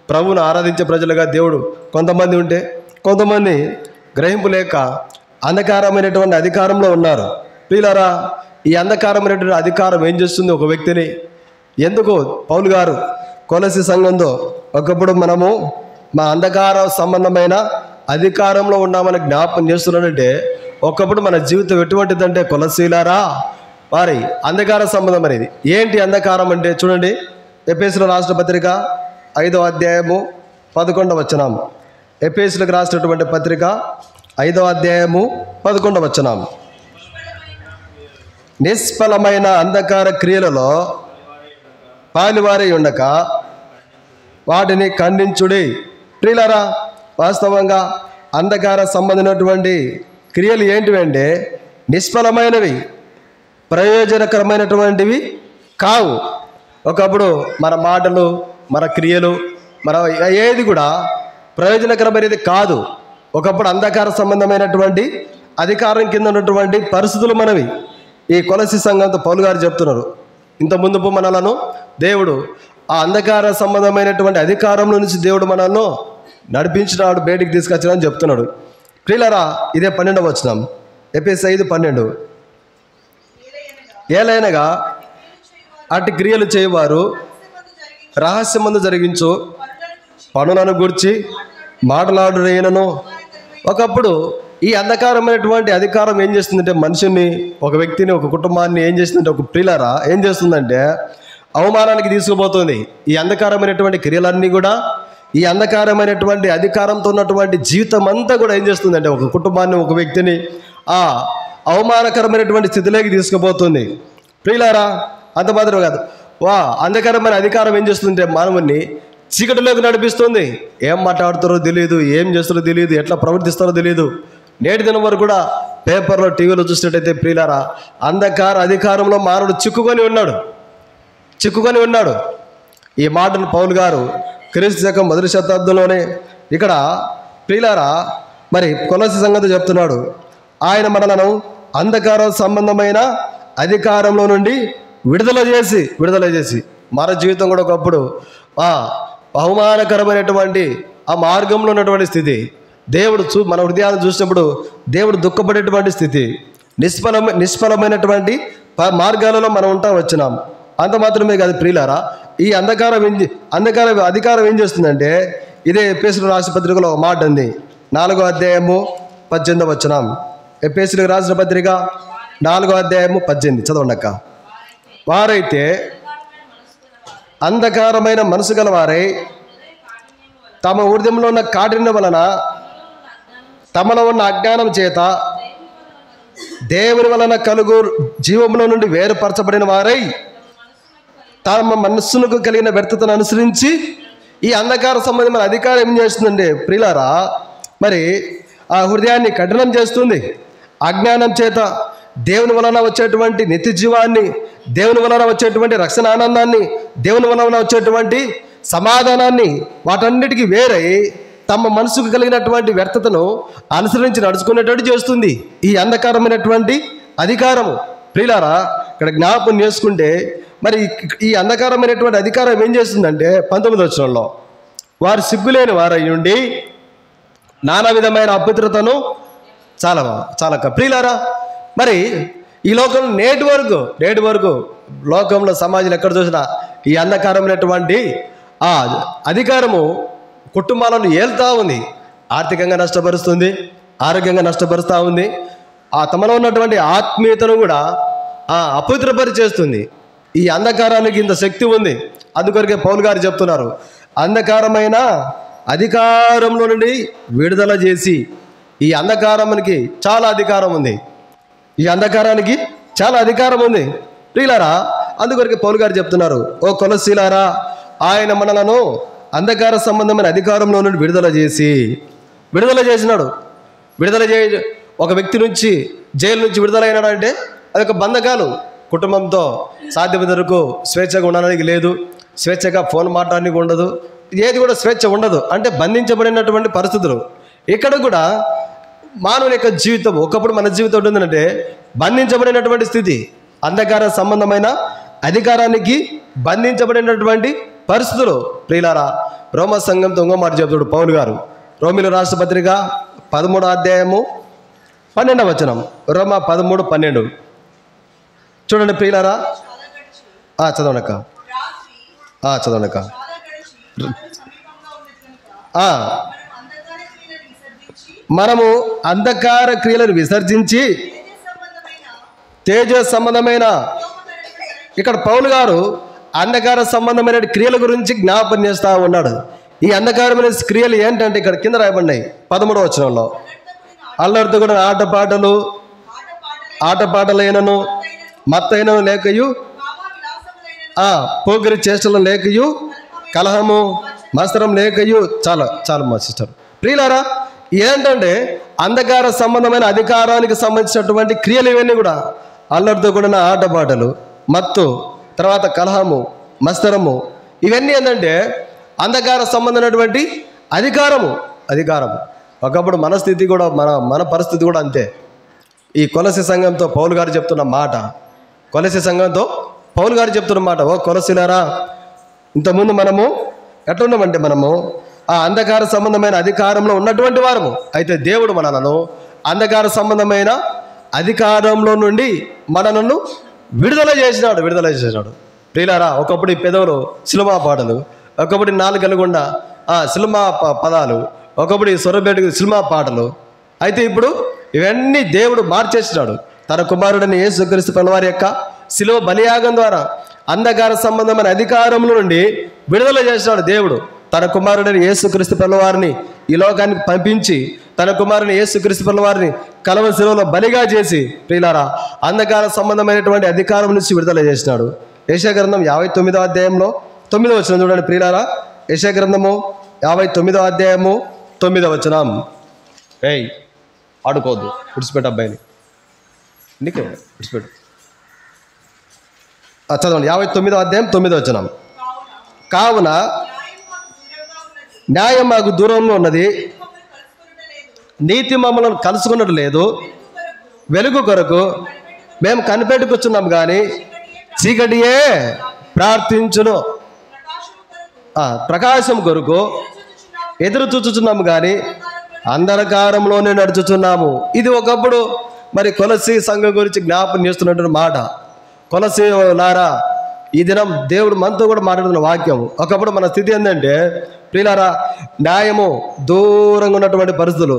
S1: ప్రభువును ఆరాధించే ప్రజలుగా దేవుడు కొంతమంది ఉంటే, కొంతమంది గ్రహింపు లేక అంధకారమైనటువంటి అధికారంలో ఉన్నారు. ప్రియులారా, ఈ అంధకారమైనటువంటి అధికారం ఏం చేస్తుంది ఒక వ్యక్తిని? ఎందుకు పౌలు గారు కొలసి సంఘంతో ఒకప్పుడు మనము మా అంధకార సంబంధమైన అధికారంలో ఉన్నామని జ్ఞాపకం చేస్తున్నాడంటే, ఒకప్పుడు మన జీవితం ఎటువంటిదంటే కొలసీలారా వారి అంధకార సంబంధం అనేది ఏంటి? అంధకారం అంటే చూడండి, ఎఫెసీయులకు రాసిన పత్రిక 5వ అధ్యాయము 11వ వచనం. ఎఫెసీయులకు రాసినటువంటి పత్రిక 5వ అధ్యాయము 11వ వచనం. నిష్ఫలమైన అంధకార క్రియలలో పాలివారై ఉండక వాటిని ఖండించుడి. ప్రియులారా, వాస్తవంగా అంధకార సంబంధమైనటువంటి క్రియలు ఏంటివంటే నిష్ఫలమైనవి, ప్రయోజనకరమైనటువంటివి కావు. ఒకప్పుడు మన మాటలు, మన క్రియలు, మన ఏది కూడా ప్రయోజనకరమైనది కాదు. ఒకప్పుడు అంధకార సంబంధమైనటువంటి అధికారం కింద ఉన్నటువంటి పరిస్థితులు మనవి. ఈ కొలసి సంఘంతో పౌలు గారు చెప్తున్నారు, ఇంత ముందుపు మనలను దేవుడు ఆ అంధకార సంబంధమైనటువంటి అధికారంలో నుంచి దేవుడు మనల్ని నడిపించినాడు, బయటికి తీసుకొచ్చినాడని చెప్తున్నాడు. ప్రియులారా, ఇదే 12వ వచనం, ఎఫెసీయులు 5:12. ఏలైనగా అటు క్రియలు చేయవారు రహస్యమందు జరిగించు పనులను గూర్చి మాట్లాడునను. ఒకప్పుడు ఈ అంధకారమైనటువంటి అధికారం ఏం చేస్తుందంటే మనిషిని, ఒక వ్యక్తిని, ఒక కుటుంబాన్ని ఏం చేస్తుందంటే, ఒక ప్రియులారా ఏం చేస్తుందంటే అవమానానికి తీసుకుపోతుంది. ఈ అంధకారమైనటువంటి క్రియలన్నీ కూడా, ఈ అంధకారమైనటువంటి అధికారంతో ఉన్నటువంటి జీవితం అంతా కూడా ఏం చేస్తుందంటే ఒక కుటుంబాన్ని, ఒక వ్యక్తిని ఆ అవమానకరమైనటువంటి స్థితిలోకి తీసుకుపోతుంది. ప్రియులారా, అంత మాత్రం కాదు, అంధకారమైన అధికారం ఏం చేస్తుందంటే మానవుని చీకటిలోకి నడిపిస్తుంది. ఏం మాట్లాడుతారో తెలియదు, ఏం చేస్తారో తెలియదు, ఎట్లా ప్రవర్తిస్తారో తెలియదు. నేటి దినం వరకు కూడా పేపర్లో, టీవీలో చూసినట్టయితే ప్రియులారా, అంధకార అధికారంలో మానవుడు చిక్కుకొని ఉన్నాడు. ఈ మాటను పౌలు గారు క్రీస్తు శకం 1వ శతాబ్దంలోనే ఇక్కడ ప్రియులారా మరి కొలసి సంగతి చెప్తున్నాడు. ఆయన మనలను అంధకార సంబంధమైన అధికారంలో నుండి విడుదల చేసి మన జీవితం కూడా ఒకప్పుడు అవమానకరమైనటువంటి ఆ మార్గంలో ఉన్నటువంటి స్థితి, దేవుడు మన హృదయాన్ని చూసినప్పుడు దేవుడు దుఃఖపడేటువంటి స్థితి, నిష్ఫలమైనటువంటి మార్గాలలో మనం ఉంటా వచ్చినాం. అంత మాత్రమే కాదు ప్రియులారా, ఈ అధికారం ఏం చేస్తుందంటే, ఇదే ఎఫెసీయులకు రాసిన పత్రికలో ఒక మాట ఉంది, 4వ అధ్యాయము 18వ వచనం. ఎఫెసీయులకు రాసిన పత్రిక 4వ అధ్యాయము 18 చదవండి అక్క. వారైతే అంధకారమైన మనసు గల వారై తమ హృదయంలో ఉన్న కాఠిన్యం వలన, తమలో ఉన్న అజ్ఞానం చేత దేవుని వలన కలుగు జీవంలో నుండి వేరుపరచబడిన వారై తమ మనస్సులకు కలిగిన వ్యర్థతను అనుసరించి ఈ అంధకార సంబంధమైన అధికారం ఏం చేస్తుందంటే ప్రియులారా మరి ఆ హృదయాన్ని కఠినం చేస్తుంది. అజ్ఞానం చేత దేవుని వలన వచ్చేటువంటి నిత్య జీవాన్ని, దేవుని వలన వచ్చేటువంటి రక్షణ ఆనందాన్ని, దేవుని వలన వచ్చేటువంటి సమాధానాన్ని వాటన్నిటికీ వేరై తమ మనసుకు కలిగినటువంటి వ్యర్థతను అనుసరించి నడుచుకునేటట్టు చేస్తుంది ఈ అంధకారమైనటువంటి అధికారము. ప్రియులారా, ఇక్కడ జ్ఞాపకం చేసుకుంటే మరి ఈ అంధకారమైనటువంటి అధికారం ఏం చేస్తుందంటే 19వ వచనంలో, వారు సిగ్గులేని వారై ఉండి నానా విధమైన అపవిత్రతను చాలక. ప్రియులారా, మరి ఈ లోకం నేటి వరకు లోకంలో సమాజంలో ఎక్కడ చూసినా ఈ అంధకారమైనటువంటి ఆ అధికారము కుటుంబాలను ఏల్తా ఉంది. ఆర్థికంగా నష్టపరుస్తుంది, ఆరోగ్యంగా నష్టపరుస్తూ ఉంది. ఆ తమలో ఉన్నటువంటి ఆత్మీయతను కూడా అపవిత్రపరిచేస్తుంది. ఈ అంధకారానికి ఇంత శక్తి ఉంది. అందుకొరకే పౌలు గారు చెప్తున్నారు, అంధకారమైన అధికారంలో నుండి విడుదల చేసి. ఈ అంధకారానికి చాలా అధికారం ఉంది. ఈ అంధకారానికి చాలా అధికారం ఉంది ప్రియులారా. అందుకొరకే పౌలు గారు చెప్తున్నారు, ఓ కొలస్సీలారా, ఆయన మనలను అంధకార సంబంధమైన అధికారంలో నుండి విడుదల చేసినాడు. ఒక వ్యక్తి నుంచి జైలు నుంచి విడుదలైనాడు అంటే అదొక బంధకాలు. కుటుంబంతో సాధ్యమైనంత వరకు స్వేచ్ఛగా ఉండడానికి లేదు, స్వేచ్ఛగా ఫోన్ మాట్లాడడానికి ఉండదు, ఏది కూడా స్వేచ్ఛ ఉండదు. అంటే బంధించబడినటువంటి పరిస్థితులు. ఇక్కడ కూడా మానవుని యొక్క జీవితం, ఒకప్పుడు మన జీవితం ఉంటుందంటే బంధించబడినటువంటి స్థితి. అంధకార సంబంధమైన అధికారానికి బంధించబడినటువంటి పరిస్థితులు. ప్రియులారా, రోమ సంఘంతో ఇంకో మాట చెప్తాడు పౌలు గారు. రోమిలు రాష్ట్ర పత్రిక 13వ అధ్యాయము 12వ వచనం. రోమ 13:12 చూడండి ప్రియులారా. చదవనక్క. మనము అంధకార క్రియలను విసర్జించి తేజ సంబంధమైన, ఇక్కడ పౌలు గారు అంధకార సంబంధమైన క్రియల గురించి జ్ఞాపకం చేస్తూ ఉన్నాడు. ఈ అంధకారమైన క్రియలు ఏంటంటే ఇక్కడ కింద రాయబడినాయి 13వ వచనంలో, అల్లరితో కూడా ఆటపాటలైనను మత్తైనను లేకయు, పోగిరి చేష్టలు లేకయు, కలహము మత్సరం లేకయు. చాలా మా సిస్టర్. ప్రియులారా, ఏంటంటే అంధకార సంబంధమైన అధికారానికి సంబంధించినటువంటి క్రియలు ఇవన్నీ కూడా అల్లరితో కూడిన ఆటపాటలు, మత్తు, తర్వాత కలహము, మత్సరము, ఇవన్నీ ఏంటంటే అంధకార సంబంధమైనటువంటి అధికారము. ఒకప్పుడు మన స్థితి కూడా మన పరిస్థితి కూడా అంతే. ఈ కొలసి సంఘంతో పౌలు గారు చెప్తున్న మాట, ఓ కొలసిలారా, ఇంతకుముందు మనము ఎట్లున్నామంటే మనము ఆ అంధకార సంబంధమైన అధికారంలో ఉన్నటువంటి వారము. అయితే దేవుడు మనలను అంధకార సంబంధమైన అధికారంలో నుండి మనలను విడుదల చేసినాడు. ప్రియులారా, ఒకప్పుడు ఈ పెదవులు సినిమా పాటలు, ఒకప్పుడు నాలుగలు గుండా సినిమా పదాలు, ఒకప్పుడు ఈ సొరబేట సినిమా పాటలు. అయితే ఇప్పుడు ఇవన్నీ దేవుడు మార్చేసినాడు. తన కుమారుడని యేసుక్రీస్తు ప్రభువారి యొక్క శిలువ బలియాగం ద్వారా అంధకార సంబంధమైన అధికారంలో నుండి విడుదల చేసినాడు దేవుడు. తన కుమారుడని యేసుక్రీస్తు ప్రభువారిని ఈ లోకానికి పంపించి తన కుమారుని యేసుక్రీస్తు ప్రభువారిని కలవరి శిలువలో బలిగా చేసి ప్రియులారా అంధకార సంబంధమైనటువంటి అధికారం నుంచి విడుదల చేసినాడు. యెషయా గ్రంథం 59వ అధ్యాయంలో 9వ వచనం చూడండి ప్రియులారా. యెషయా గ్రంథము 59వ అధ్యాయము 9వ వచనం. ఆడుకోవద్దు, విడిచిపెట్టు అబ్బాయిని, నీకే విడిచిపెట్టు. చదవండి. 59వ అధ్యాయం 9వ వచనం. కావున న్యాయం మాకు దూరంలో ఉన్నది, నీతి మమ్మల్ని కలుసుకున్నట్టు లేదు. వెలుగు కొరకు మేము కనిపెట్టుకొచ్చున్నాం కానీ చీకటియే ప్రార్థించును. ప్రకాశం కొరకు ఎదురు చూచుచున్నాము కానీ అంధకారంలోనే నడుచుచున్నాము. ఇది ఒకప్పుడు మరి కొలసి సంఘం గురించి జ్ఞాపకం చేస్తున్నటువంటి మాట. కొలసి లారా, ఈ దినం దేవుడు మనతో కూడా మాట్లాడుతున్న వాక్యం. ఒకప్పుడు మన స్థితి ఏంటంటే ప్రియులారా, న్యాయము దూరంగా ఉన్నటువంటి పరిస్థితులు,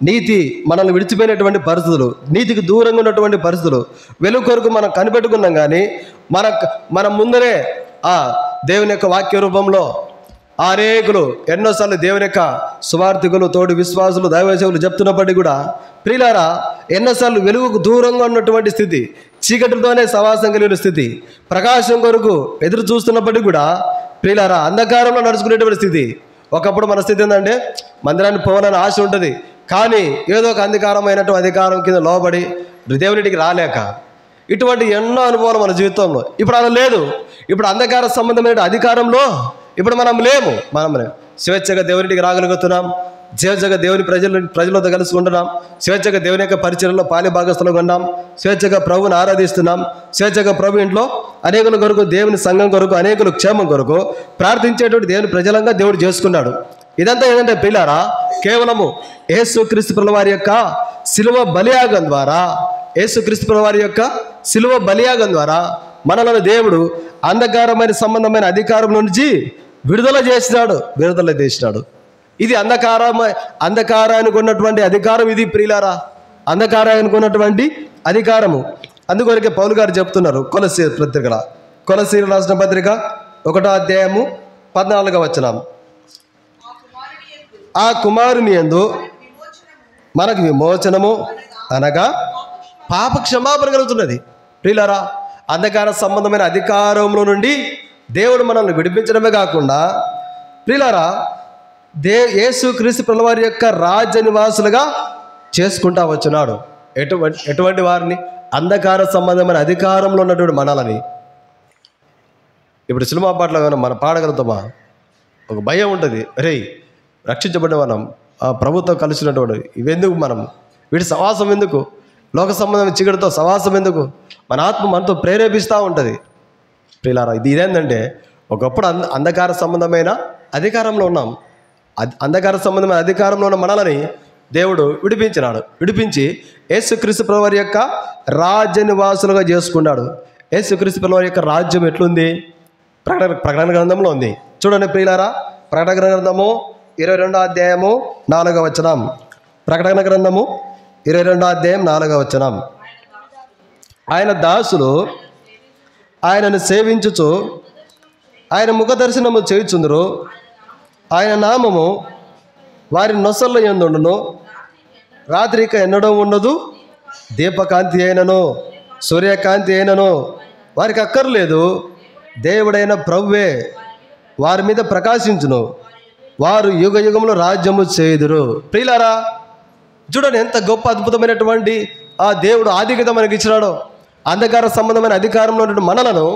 S1: నీతి మనల్ని విడిచిపోయినటువంటి పరిస్థితులు, నీతికి దూరంగా ఉన్నటువంటి పరిస్థితులు, వెలుగు కొరకు మనం కనిపెట్టుకున్నాం కానీ మన ముందరే దేవుని యొక్క వాక్య రూపంలో అనేకులు ఎన్నోసార్లు దేవుని యొక్క సువార్థికులు, తోటి విశ్వాసులు, దైవసేవకులు చెప్తున్నప్పటికీ కూడా ప్రియులారా ఎన్నోసార్లు వెలుగుకు దూరంగా ఉన్నటువంటి స్థితి, చీకటితోనే సవాసం కలిగిన స్థితి, ప్రకాశం కొరకు ఎదురు చూస్తున్నప్పటికీ కూడా ప్రియులారా అంధకారంలో నడుచుకునేటువంటి స్థితి. ఒకప్పుడు మన స్థితి ఏంటంటే మందిరాన్ని పోవాలని ఆశ ఉంటుంది, కానీ ఏదో ఒక అంధకారమైనటువంటి అధికారం కింద లోబడి దేవునికి రాలేక ఇటువంటి ఎన్నో అనుభవాలు మన జీవితంలో. ఇప్పుడు అలా లేదు. ఇప్పుడు అంధకార సంబంధమైన అధికారంలో ఇప్పుడు మనం లేము. మనం స్వేచ్ఛగా దేవునికి రాగలుగుతున్నాం, స్వేచ్ఛగా దేవుని ప్రజలతో కలిసి ఉంటున్నాం, స్వేచ్ఛగా దేవుని యొక్క పరిచయంలో పాలి భాగస్థులుగా ఉన్నాం, స్వేచ్ఛగా ప్రభువుని ఆరాధిస్తున్నాం, స్వేచ్ఛగా ప్రభు ఇంట్లో అనేకుల కొరకు, దేవుని సంఘం కొరకు, అనేకుల క్షేమం కొరకు ప్రార్థించేటువంటి దేవుని ప్రజలంగా దేవుడు చేసుకున్నాడు. ఇదంతా ఏంటంటే పిల్లారా, కేవలము యేసుక్రీస్తు ప్రభువు వారి యొక్క శిలువ బలియాగం ద్వారా, యేసుక్రీస్తు ప్రభువు వారి యొక్క శిలువ బలియాగం ద్వారా మనలను దేవుడు అంధకారమైన సంబంధమైన అధికారం నుంచి విడుదల చేసినాడు. ఇది అంధకారానికి ఉన్నటువంటి అధికారం. ఇది ప్రియులారా, అంధకారానికి ఉన్నటువంటి అధికారము. అందుకొరకే పౌలు గారు చెప్తున్నారు కొలస్సీ రాసిన పత్రిక 1వ అధ్యాయము 14వ వచనం, ఆ కుమారుని యందు మనకు విమోచనము అనగా పాప క్షమాపణ కలుగుతున్నది. ప్రియులారా, అంధకార సంబంధమైన అధికారంలో నుండి దేవుడు మనల్ని విడిపించడమే కాకుండా ప్రియులారా యేసుక్రీస్తు ప్రభువు వారి యొక్క రాజ్య నివాసులుగా చేసుకుంటా వచ్చినాడు. ఎటువంటి వారిని? అంధకార సంబంధమైన అధికారంలో ఉన్నటువంటి మనలని. ఇప్పుడు సినిమా పాటలో మనం పాడగలుగుతామా? ఒక భయం ఉంటుంది, రే రక్షించబడిన మనం ప్రభుత్వం కలిసినటువంటి ఇవెందుకు, మనం వీటి సవాసం ఎందుకు, లోక సంబంధమైన చీకటితో సవాసం ఎందుకు, మన ఆత్మ మనతో ప్రేరేపిస్తూ ఉంటుంది. ప్రియులారా, ఇదేంటంటే ఒకప్పుడు అంధకార సంబంధమైన అధికారంలో ఉన్నాం. అంధకార సంబంధమైన అధికారంలో ఉన్న మనలని దేవుడు విడిపించి యేసుక్రీస్తు ప్రభువు వారి యొక్క రాజ్య నివాసులుగా చేసుకున్నాడు. యేసుక్రీస్తు ప్రభువు వారి యొక్క రాజ్యం ఎట్లుంది? ప్రకటన గ్రంథంలో ఉంది. చూడండి ప్రియులారా, ప్రకటన గ్రంథము 22వ అధ్యాయము 4వ వచనం. ప్రకటన గ్రంథము 22వ అధ్యాయం 4వ వచనం. ఆయన దాసులు ఆయనను సేవించుచు ఆయన ముఖ దర్శనము చేయుచుందురు. ఆయన నామము వారి నొసల్లో ఎందుండును. రాత్రిక ఎన్నడూ ఉండదు. దీపకాంతి అయినను సూర్యకాంతి అయినను వారికి అక్కర్లేదు. దేవుడైన ప్రభువే వారి మీద ప్రకాశించును. వారు యుగ యుగంలో రాజ్యము చేయుదురు. ప్రియులారా, చూడండి ఎంత గొప్ప అద్భుతమైనటువంటి ఆ దేవుడు ఆధిక్యత మనకి ఇచ్చినాడో. అంధకార సంబంధమైన అధికారంలో ఉన్న మనలను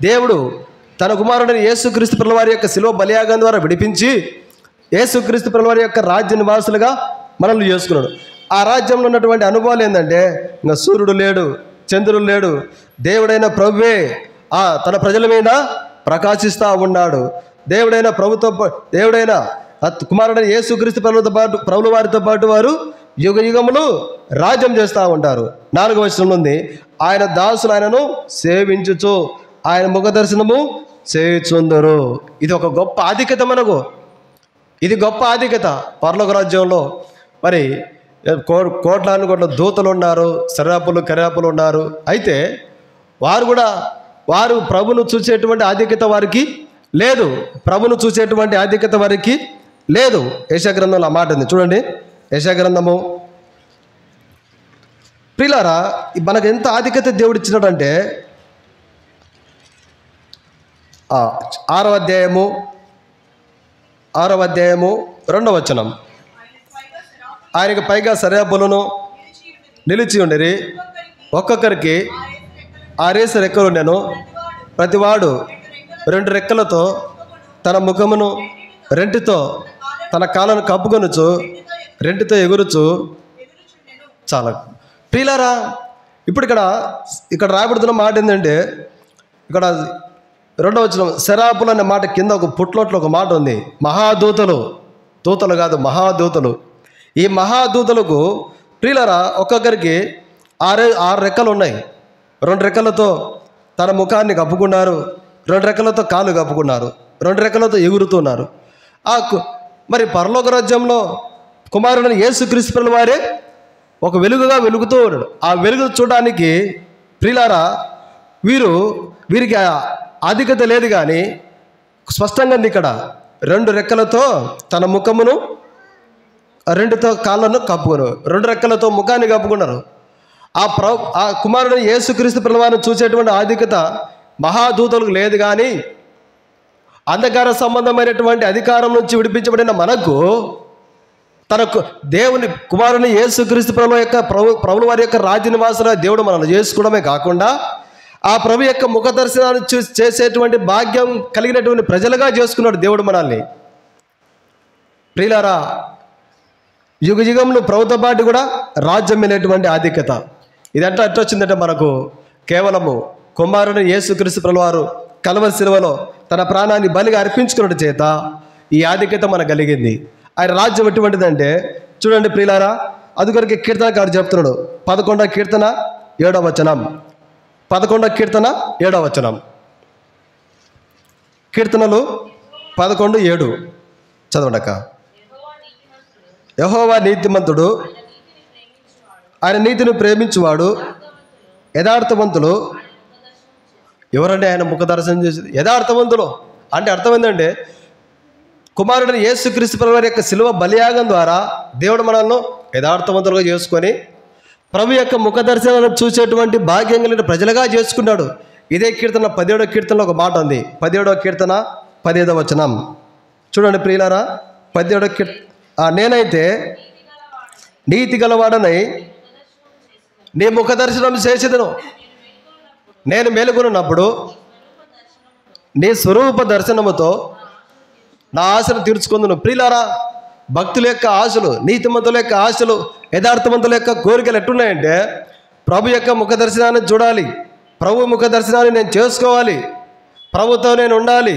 S1: దేవుడు తన కుమారుడైన యేసుక్రీస్తు ప్రభువు వారి యొక్క శిలువ బలియాగం ద్వారా విడిపించి యేసుక్రీస్తు ప్రభువు వారి యొక్క రాజ్య నివాసులుగా మనల్ని చేసుకున్నాడు. ఆ రాజ్యంలో ఉన్నటువంటి అనుభవాలు ఏంటంటే, ఇంకా సూర్యుడు లేడు, చంద్రుడు లేడు. దేవుడైన ప్రభువే తన ప్రజల మీద ప్రకాశిస్తూ ఉన్నాడు. దేవుడైన కుమారుడైన యేసుక్రీస్తు ప్రభువు వారితో పాటు వారు యుగ యుగములు రాజ్యం చేస్తూ ఉంటారు. 4వ వచనంలో ఉంది, ఆయన దాసులు ఆయనను సేవించుచు ఆయన ముఖ దర్శనము చేయుచుందరు. ఇది ఒక గొప్ప ఆధిక్యత మనకు. ఇది గొప్ప ఆధిక్యత పరలోక రాజ్యంలో. మరి కోట్ల దూతలు ఉన్నారు, కర్యాపులు ఉన్నారు. అయితే వారు ప్రభును చూసేటువంటి ఆధిక్యత వారికి లేదు. ప్రభును చూసేటువంటి ఆధిక్యత వారికి లేదు. యెషయా గ్రంథంలో ఆ మాట ఉంది, చూడండి. యెషయా గ్రంథము, ప్రియులారా, మనకు ఎంత ఆధిక్యత దేవుడు ఇచ్చినాడంటే 6వ అధ్యాయము 2వ వచనం, ఆయనకు పైగా సరేబులను నిలిచి ఉండేది. ఒక్కొక్కరికి 6 రెక్కలు ఉండెను. ప్రతివాడు 2 రెక్కలతో తన ముఖమును రెంటితో తన కాళ్ళను కప్పుకొనుచు రెంటితో ఎగురుచు. చాలా ప్రియులారా, ఇప్పుడు ఇక్కడ రాబడుతున్న మాట ఏంటంటే, ఇక్కడ 2వ వచనం సెరాపులు అనే మాట కింద ఒక పుట్లోట్లో ఒక మాట ఉంది. దూతలు కాదు, మహాదూతలు. ఈ మహాదూతలకు ప్రియులారా ఒక్కొక్కరికి 6 రెక్కలు ఉన్నాయి. 2 రెక్కలతో తన ముఖాన్ని కప్పుకున్నారు, 2 రెక్కలతో కాళ్ళు కప్పుకున్నారు, 2 రెక్కలతో ఎగురుతున్నారు. మరి పరలోక రాజ్యంలో కుమారుడైన యేసుక్రీస్తు ప్రభువు వారే ఒక వెలుగుగా వెలుగుతూ ఉన్నాడు. ఆ వెలుగు చూడడానికి ప్రియులారా వీరికి ఆధిక్యత లేదు, కానీ స్పష్టంగా ఉంది ఇక్కడ. 2 రెక్కలతో తన ముఖమును 2తో కాళ్ళను కప్పుకున్నారు, 2 రెక్కలతో ముఖాన్ని కప్పుకున్నారు. ఆ కుమారుడైన యేసుక్రీస్తు ప్రభువు వారిని చూసేటువంటి ఆధిక్యత మహాదూతలకు లేదు. కానీ అంధకార సంబంధమైనటువంటి అధికారం నుంచి విడిపించబడిన మనకు తనకు దేవుని కుమారుని యేసుక్రీస్తు ప్రభువు యొక్క ప్రభువు వారి యొక్క రాజ్య నివాసుల దేవుడు మనల్ని చేసుకోవడమే కాకుండా ఆ ప్రభు యొక్క ముఖ దర్శనాన్ని చూసి చేసేటువంటి భాగ్యం కలిగినటువంటి ప్రజలుగా చేసుకున్నాడు దేవుడు మనల్ని. ప్రియులారా, యుగ యుగంలో ప్రభుతో పాటు కూడా రాజ్యం అనేటువంటి ఆధిక్యత ఇదంతా ఎట్లా వచ్చిందంటే మనకు కేవలము కుమారుడు యేసుక్రీస్తు ప్రభువారు కల్వరి శిలువలో తన ప్రాణాన్ని బలిగా అర్పించుకున్నట్టు చేత ఈ ఆధిక్యత మనకు కలిగింది. ఆయన రాజ్యం ఎటువంటిదంటే చూడండి ప్రియులారా, అందుకొరకు కీర్తనకారుడు చెప్తున్నాడు 11వ కీర్తన 7వ వచనం. 11వ కీర్తన 7వ వచనం. కీర్తనలు 11:7 చదవండక. యెహోవా నీతిమంతుడు, ఆయన నీతిని ప్రేమించువాడు, యథార్థవంతులు. ఎవరంటే ఆయన ముఖ దర్శనం చేసేది? యథార్థవంతులు. అంటే అర్థం ఏంటంటే కుమారుడిని యేసుక్రీస్తు ప్రభువారి యొక్క శిలువ బలియాగం ద్వారా దేవుడు మనల్ని యథార్థవంతులుగా చేసుకొని ప్రభు యొక్క ముఖ దర్శనాలను చూసేటువంటి భాగ్యం కలిగిన ప్రజలుగా చేసుకున్నాడు. ఇదే కీర్తన 17వ కీర్తనలో ఒక మాట ఉంది. 17వ కీర్తన 15వ వచనం చూడండి ప్రియులారా. 17వ నేనైతే నీతి గలవాడనై నీ ముఖ దర్శనం చేసేదను. నేను మేలుకొనున్నప్పుడు నీ స్వరూప దర్శనముతో నా ఆశను తీర్చుకుందును. ప్రియులారా, భక్తుల యొక్క ఆశలు, నీతిమంతుల యొక్క ఆశలు, యథార్థవంతుల యొక్క కోరికలు ఎట్టున్నాయంటే ప్రభు యొక్క ముఖ దర్శనాన్ని చూడాలి, ప్రభు ముఖ దర్శనాన్ని నేను చేసుకోవాలి, ప్రభుతో నేను ఉండాలి.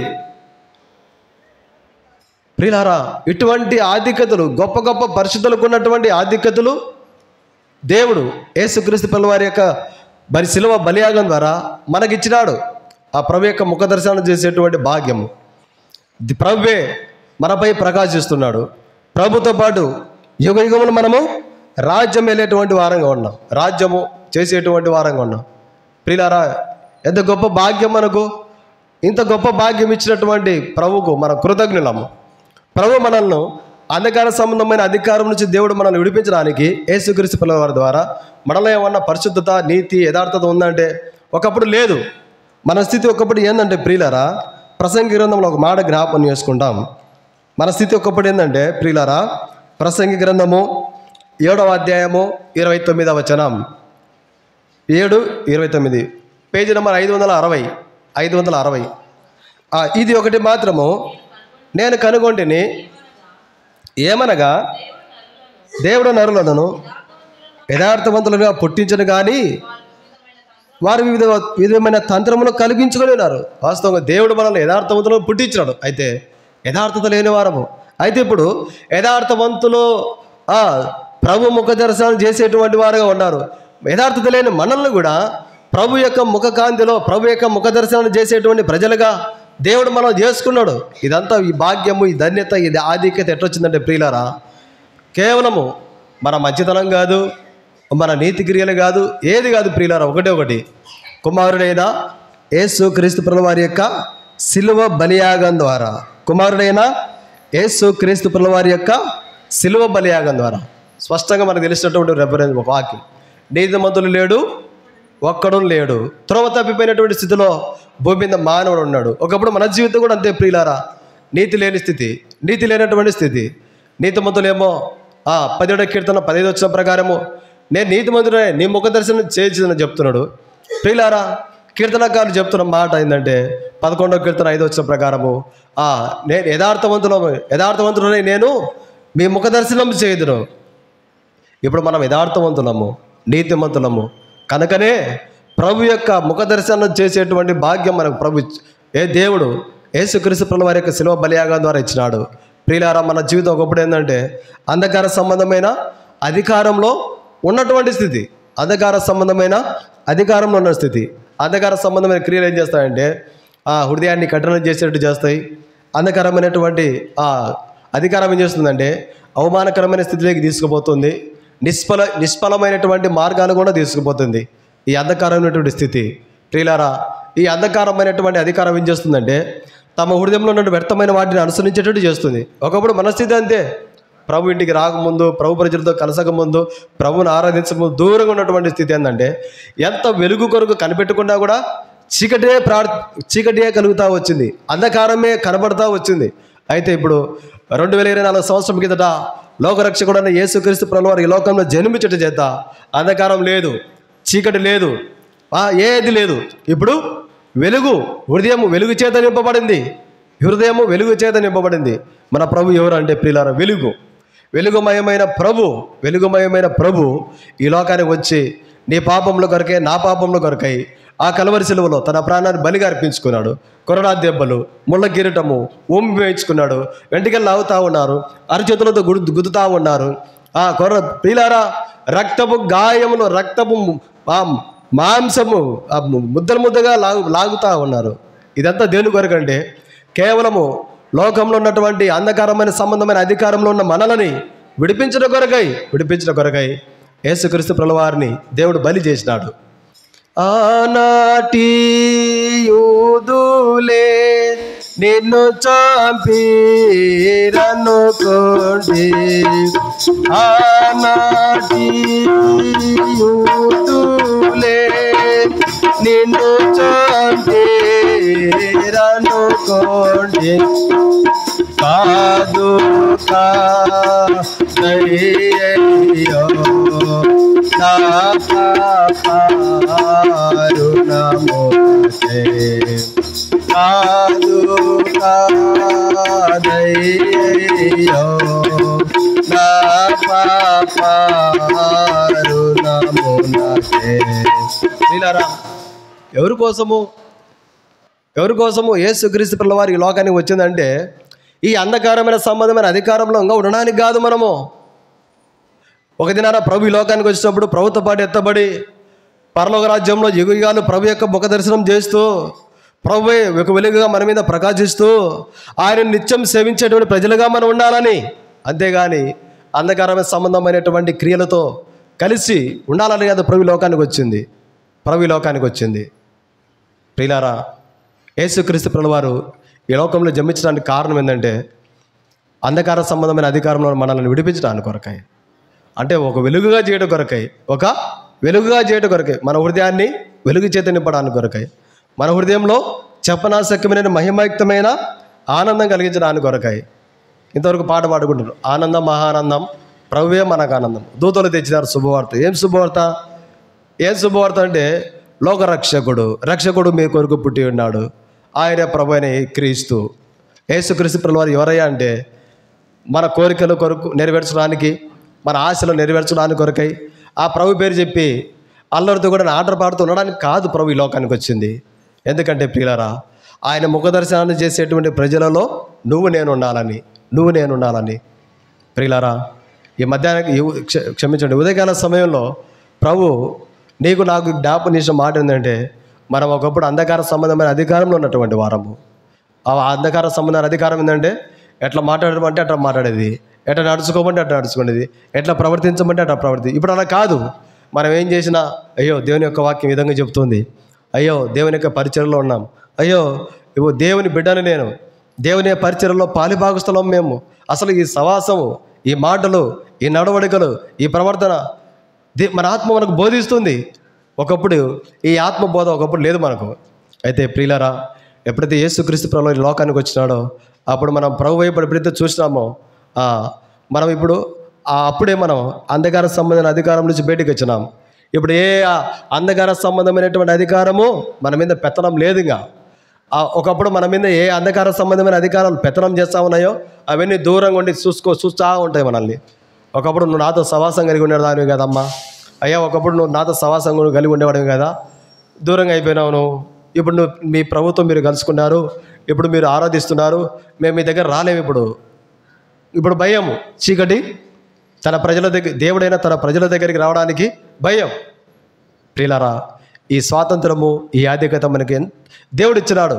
S1: ప్రియులారా, ఇటువంటి ఆధిక్యతలు, గొప్ప గొప్ప పరిశుద్ధులకు ఉన్నటువంటి ఆధిక్యతలు దేవుడు యేసుక్రీస్తు ప్రభువారి యొక్క శిలువ బలియాగం ద్వారా మనకిచ్చినాడు. ఆ ప్రభు యొక్క ముఖ దర్శనం చేసేటువంటి భాగ్యము ప్రభువే మనపై ప్రకాశిస్తున్నాడు. ప్రభుతో పాటు యుగ యుగములు మనము రాజ్యం వెళ్ళేటువంటి వారంగా ఉన్నాం, రాజ్యము చేసేటువంటి వారంగా ఉన్నాం. ప్రియులారా, ఎంత గొప్ప భాగ్యం మనకు! ఇంత గొప్ప భాగ్యం ఇచ్చినటువంటి ప్రభువుకు మనం కృతజ్ఞులము. ప్రభు మనల్ని అంధకార సంబంధమైన అధికారం నుంచి దేవుడు మనల్ని విడిపించడానికి యేసుక్రీస్తు ప్రభువారి ద్వారా మనలో ఏమన్నా పరిశుద్ధత, నీతి, యథార్థత ఉందంటే ఒకప్పుడు లేదు. మన స్థితి ఒకప్పుడు ఏంటంటే ప్రియులారా, ప్రసంగి గ్రంథంలో ఒక మాట జ్ఞాపకం చేసుకుంటాం. మన స్థితి ఒకప్పుడు ఏంటంటే ప్రియులారా, ప్రసంగి గ్రంథము 7వ అధ్యాయము 29వ వచనం. 7:29 పేజీ నెంబర్ 560. ఇది ఒకటి మాత్రము నేను కనుగొంటిని, ఏమనగా దేవుడు నరులను యథార్థవంతులుగా పుట్టించను కానీ వారు వివిధమైన తంత్రములు కలిగించుకొని ఉన్నారు. వాస్తవంగా దేవుడు మనల్ని యథార్థవంతులను పుట్టించినాడు, అయితే యథార్థత లేని వారము. అయితే ఇప్పుడు యథార్థవంతులు ప్రభు ముఖ దర్శనం చేసేటువంటి వారుగా ఉన్నారు. యథార్థత లేని మనల్ని కూడా ప్రభు యొక్క ముఖ కాంతిలో, ప్రభు యొక్క ముఖ దర్శనం చేసేటువంటి ప్రజలుగా దేవుడు మనం చేసుకున్నాడు. ఇదంతా ఈ భాగ్యము, ఈ ధన్యత, ఇది ఆధిక్యత ఎట్లొచ్చిందంటే ప్రియులారా, కేవలము మన మంచితనం కాదు, మన నీతి క్రియలు కాదు, ఏది కాదు ప్రియులారా. ఒకటి కుమారుడైన యేసుక్రీస్తు ప్రభువారి యొక్క శిలువ బలియాగం ద్వారా, కుమారుడైన యేసుక్రీస్తు ప్రభువారి యొక్క శిలువ బలియాగం ద్వారా స్పష్టంగా మనకు తెలిసినటువంటి రెఫరెన్స్ వాక్యం. నీతిమంతులు లేడు, ఒక్కడు లేడు, త్రోవ తప్పిపోయినటువంటి స్థితిలో భూమి మీద మానవుడు ఉన్నాడు. ఒకప్పుడు మన జీవితం కూడా అంతే ప్రియులారా, నీతి లేని స్థితి, నీతి లేనటువంటి స్థితి. నీతిమంతులేమో 17వ కీర్తన 15వ వచనం ప్రకారము నేను నీతిమంతుడే, నీ ముఖ దర్శనం చేయించిందని చెప్తున్నాడు. ప్రియులారా, కీర్తనకారులు చెప్తున్న మాట ఏంటంటే 11వ కీర్తన 5వ వచనం ప్రకారము నేను యథార్థవంతులనే నేను మీ ముఖ దర్శనం చేయదును. ఇప్పుడు మనం యథార్థవంతులము, నీతిమంతులము కనుకనే ప్రభు యొక్క ముఖ దర్శనం చేసేటువంటి భాగ్యం మనకు ప్రభు దేవుడు యేసుక్రీస్తు ప్రభువారి యొక్క శిలువ బలియాగం ద్వారా ఇచ్చినాడు. ప్రియులారా, మన జీవితం ఒకప్పుడు ఏంటంటే అంధకార సంబంధమైన అధికారంలో ఉన్నటువంటి స్థితి, అంధకార సంబంధమైన అధికారంలో ఉన్న స్థితి. అంధకార సంబంధమైన క్రియలు ఏం చేస్తాయంటే హృదయాన్ని కఠినం చేసేటట్టు చేస్తాయి. అంధకారమైనటువంటి అధికారం ఏం చేస్తుందంటే అవమానకరమైన స్థితిలోకి తీసుకుపోతుంది, నిష్ఫలమైనటువంటి మార్గాలు కూడా తీసుకుపోతుంది ఈ అంధకారమైనటువంటి స్థితి. ప్రియులారా, ఈ అంధకారమైనటువంటి అధికారం ఏం చేస్తుందంటే తమ హృదయంలో ఉన్న వ్యర్థమైన వాటిని అనుసరించేటట్టు చేస్తుంది. ఒకప్పుడు మన స్థితి అంతే. ప్రభు ఇంటికి రాకముందు, ప్రభు ప్రజలతో కలసకముందు, ప్రభుని ఆరాధించకముందు దూరంగా ఉన్నటువంటి స్థితి ఏంటంటే ఎంత వెలుగు కొరకు కనిపెట్టకుండా కూడా చీకటే కలుగుతూ వచ్చింది, అంధకారమే కనబడతా వచ్చింది. అయితే ఇప్పుడు 2024 సంవత్సరం కిందట లోకరక్షకుడైన యేసుక్రీస్తు ప్రభువారు ఈ లోకంలో జన్మించట చేత అంధకారం లేదు, చీకటి లేదు. ఏది లేదు. ఇప్పుడు వెలుగు, హృదయం వెలుగు చేత నింపబడింది. హృదయము వెలుగు చేత నింపబడింది. మన ప్రభు ఎవరు అంటే ప్రియులారా, వెలుగుమయమైన ప్రభు ఈ లోకానికి వచ్చి నీ పాపంలో కొరకై, నా పాపంలో కొరకై ఆ కలవరి సిలువలో తన ప్రాణాన్ని బలిగా అర్పించుకున్నాడు. కొరడా దెబ్బలు, ముళ్ళ కిరీటము ఊమి వేయించుకున్నాడు. వెంట్రుకలు లాగుతూ ఉన్నారు, అరచేతులతో గుద్దుతూ ఉన్నారు. ప్రియులారా, రక్తపు గాయములు, రక్తపు మాంసము ముద్దలుగా లాగుతూ ఉన్నారు. ఇదంతా దేని కొరకంటే కేవలము లోకంలో ఉన్నటువంటి అంధకారమైన సంబంధమైన అధికారంలో ఉన్న మనలని విడిపించిన కొరకై యేసుక్రీస్తు ప్రభువారిని దేవుడు బలి చేసినాడు. ఆనాటి యూదులే నిన్ను చంపిరనుకోండి, ఆనాటి యూదులే నిన్ను చంపిరనుకోండి, కాదు కాదయ్యో నా పాపరుణముకే, కాదు కాదయ్యో నా పాపరుణముకే. ప్రియులారా, ఎవరి కోసము యేసుక్రీస్తు ప్రభువారు ఈ లోకానికి వచ్చిందంటే ఈ అంధకారమైన సంబంధమైన అధికారంలో ఇంకా ఉండడానికి కాదు. మనము ఒక దినాన ప్రభు ఈ లోకానికి వచ్చినప్పుడు ప్రభుత్వ పాటు ఎత్తబడి పరలోక రాజ్యంలో యుగాలు ప్రభు యొక్క ముఖ దర్శనం చేస్తూ ప్రభువే ఒక వెలుగుగా మన మీద ప్రకాశిస్తూ ఆయన నిత్యం సేవించేటువంటి ప్రజలుగా మనం ఉండాలని, అంతేగాని అంధకారమైన సంబంధమైనటువంటి క్రియలతో కలిసి ఉండాలని కాదు ప్రభు లోకానికి వచ్చింది. ప్రియులారా, యేసుక్రీస్తు ప్రభువారు ఈ లోకంలో జన్మించడానికి కారణం ఏంటంటే అంధకార సంబంధమైన అధికారంలో మనల్ని విడిపించడానికి కొరకై, అంటే ఒక వెలుగుగా చేయడం కొరకై, మన హృదయాన్ని వెలుగు చేత నింపడానికి కొరకై, మన హృదయంలో చెప్పనాశక్యమైన మహిమయుక్తమైన ఆనందం కలిగించడానికి కొరకై. ఇంతవరకు పాట పాడుకుంటున్నారు, ఆనందం మహానందం ప్రభువే మనకు ఆనందం. దూతలు తెచ్చినారు శుభవార్త. ఏం శుభవార్త అంటే రక్షకుడు మీ కొరకు పుట్టి ఉన్నాడు, ఆయనే ప్రభు అయిన క్రీస్తు. యేసుక్రీస్తు ప్రభువారు ఎవరయ్యా అంటే మన కోరికల కొరకు నెరవేర్చడానికి, మన ఆశలు నెరవేర్చడానికి కొరకై ఆ ప్రభు పేరు చెప్పి అల్లరితో కూడా ఆటలు పాడుతూ ఉండడానికి కాదు ప్రభు ఈ లోకానికి వచ్చింది. ఎందుకంటే ప్రియులారా, ఆయన ముఖ దర్శనాన్ని చేసేటువంటి ప్రజలలో నువ్వు నేను ఉండాలని. ప్రియులారా, ఈ మధ్యాహ్నం క్షమించండి, ఉదయకాల సమయంలో ప్రభు నీకు నాకు జ్ఞాపకం చేసిన మాట ఏంటంటే, మనం ఒకప్పుడు అంధకార సంబంధమైన అధికారంలో ఉన్నటువంటి వారము. ఆ అంధకార సంబంధమైన అధికారం ఏంటంటే ఎట్లా మాట్లాడమంటే అట్లా మాట్లాడేది, ఎట్లా నడుచుకోమంటే అట్లా నడుచుకునేది, ఎట్లా ప్రవర్తించమంటే అట్లా ఇప్పుడు అలా కాదు. మనం ఏం చేసినా అయ్యో దేవుని యొక్క వాక్యం ఈ విధంగా చెప్తుంది, అయ్యో దేవుని యొక్క పరిచర్యలో ఉన్నాం, అయ్యో దేవుని బిడ్డను నేను, దేవుని పరిచర్యలో పాలిభాగస్థలం మేము. అసలు ఈ సవాసము, ఈ మాటలు, ఈ నడవడికలు, ఈ ప్రవర్తన మన ఆత్మ మనకు బోధిస్తుంది. ఒకప్పుడు ఈ ఆత్మబోధ ఒకప్పుడు లేదు మనకు. అయితే ప్రియులారా, ఎప్పుడైతే యేసుక్రీస్తు ప్రభువు ఈ లోకానికి వచ్చినాడో అప్పుడు మనం ప్రభు వైపు ఎప్పుడైతే చూసినామో మనం ఇప్పుడు అప్పుడే మనం అంధకార సంబంధమైన అధికారం నుంచి బయటకు వచ్చినాం. ఇప్పుడు ఏ అంధకార సంబంధమైనటువంటి అధికారము మన మీద పెత్తనం లేదు. ఇంకా ఒకప్పుడు మన మీద ఏ అంధకార సంబంధమైన అధికారాలు పెత్తనం చేస్తూ ఉన్నాయో అవన్నీ దూరంగా ఉండి చూస్తూ ఉంటాయి మనల్ని. ఒకప్పుడు నువ్వు నాతో సవాసం కలిగి ఉండేదానివి కదమ్మా, అయ్యా ఒకప్పుడు నువ్వు నాతో సవాసం కలిగి ఉండేవాడివి కదా, దూరంగా అయిపోయినావు నువ్వు. ఇప్పుడు నువ్వు మీ ప్రభుత్వం మీరు కలుసుకున్నారు, ఇప్పుడు మీరు ఆరాధిస్తున్నారు, మేము మీ దగ్గర రాలేము. ఇప్పుడు భయము, చీకటి తన ప్రజల దగ్గర, దేవుడైన తన ప్రజల దగ్గరికి రావడానికి భయం. ప్రియులారా, ఈ స్వాతంత్రము, ఈ ఆధిక్యత మనకి దేవుడిచ్చినాడు.